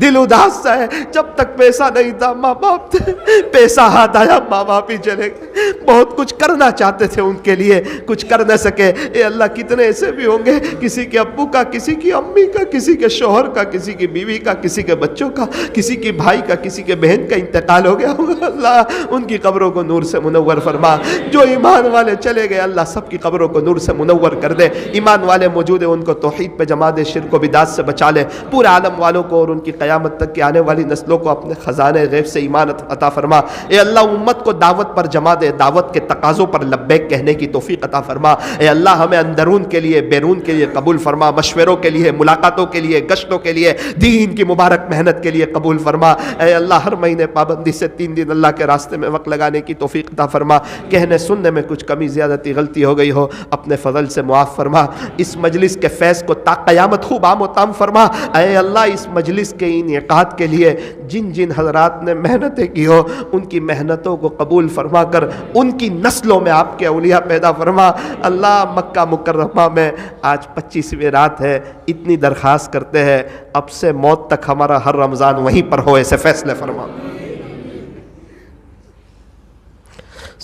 دل اداس سا ہے، جب تک پیسہ نہیں تھا ماں باپ تھے، پیسہ ہاتھ آیا ماں باپ ہی چلے گئے، بہت کچھ کرنا چاہتے تھے ان کے لیے، کچھ کر نہ سکے۔ اے اللہ کتنے ایسے بھی ہوں گے، کسی کے ابو کا، کسی کی امی کا، کسی کے شوہر کا، کسی کی بیوی کا، کسی کے بچوں کا، کسی کی بھائی کا، کسی کے بہن کا انتقال ہو گیا ہوگا۔ اللہ ان کی قبروں کو نور سے منور فرما، جو ایمان والے چلے گئے اللہ سب کی قبروں کو نور سے منور کر دے، ایمان والے موجود ہیں ان کو توحید پہ جما دے، شرک و بدعت سے بچا لے، پورے عالم والوں کو اور ان کی قیامت تک کی آنے والی نسلوں کو اپنے خزانے غیب سے ایمان عطا فرما۔ اے اللہ امت کو دعوت پر جما دے، دعوت کے تقاضوں پر لبیک کہنے کی توفیق عطا فرما۔ اے اللہ ہمیں اندرون کے لیے بیرون کے لیے قبول فرما، مشوروں کے لیے، ملاقاتوں کے لیے، گشتوں کے لیے، دین کی مبارک محنت کے لیے قبول فرما۔ اے اللہ ہر مہینے پابندی سے 3 دن اللہ کے راستے میں وقت لگانے کی توفیق عطا فرما۔ کہنے سننے میں کچھ کمی زیادتی غلطی ہو گئی ہو اپنے فضل سے معاف فرما۔ اس مجلس کے فیض کو تا قیامت خوب عام و تام فرما۔ اے اللہ اس مجلس کے انعقاد کے لیے جن جن حضرات نے محنتیں کی ہو ان کی محنتوں کو قبول فرما کر ان کی نسلوں میں آپ کے اولیاء پیدا فرما۔ اللہ مکہ مکرمہ میں آج 25ویں رات ہے، اتنی درخواست کرتے ہیں اب سے موت تک ہمارا ہر رمضان وہیں پر ہو، ایسے فیصلے فرما۔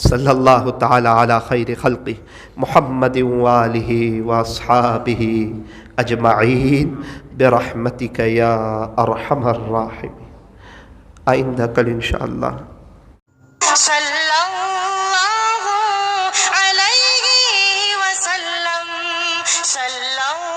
صلی اللہ تعالی علی خیر خلقہ محمد وآلہ واصحابہ اجمعین برحمتک یا ارحم الراحمین۔ آئندہ کل انشاءاللہ صلی اللہ علیہ وسلم، صلی اللہ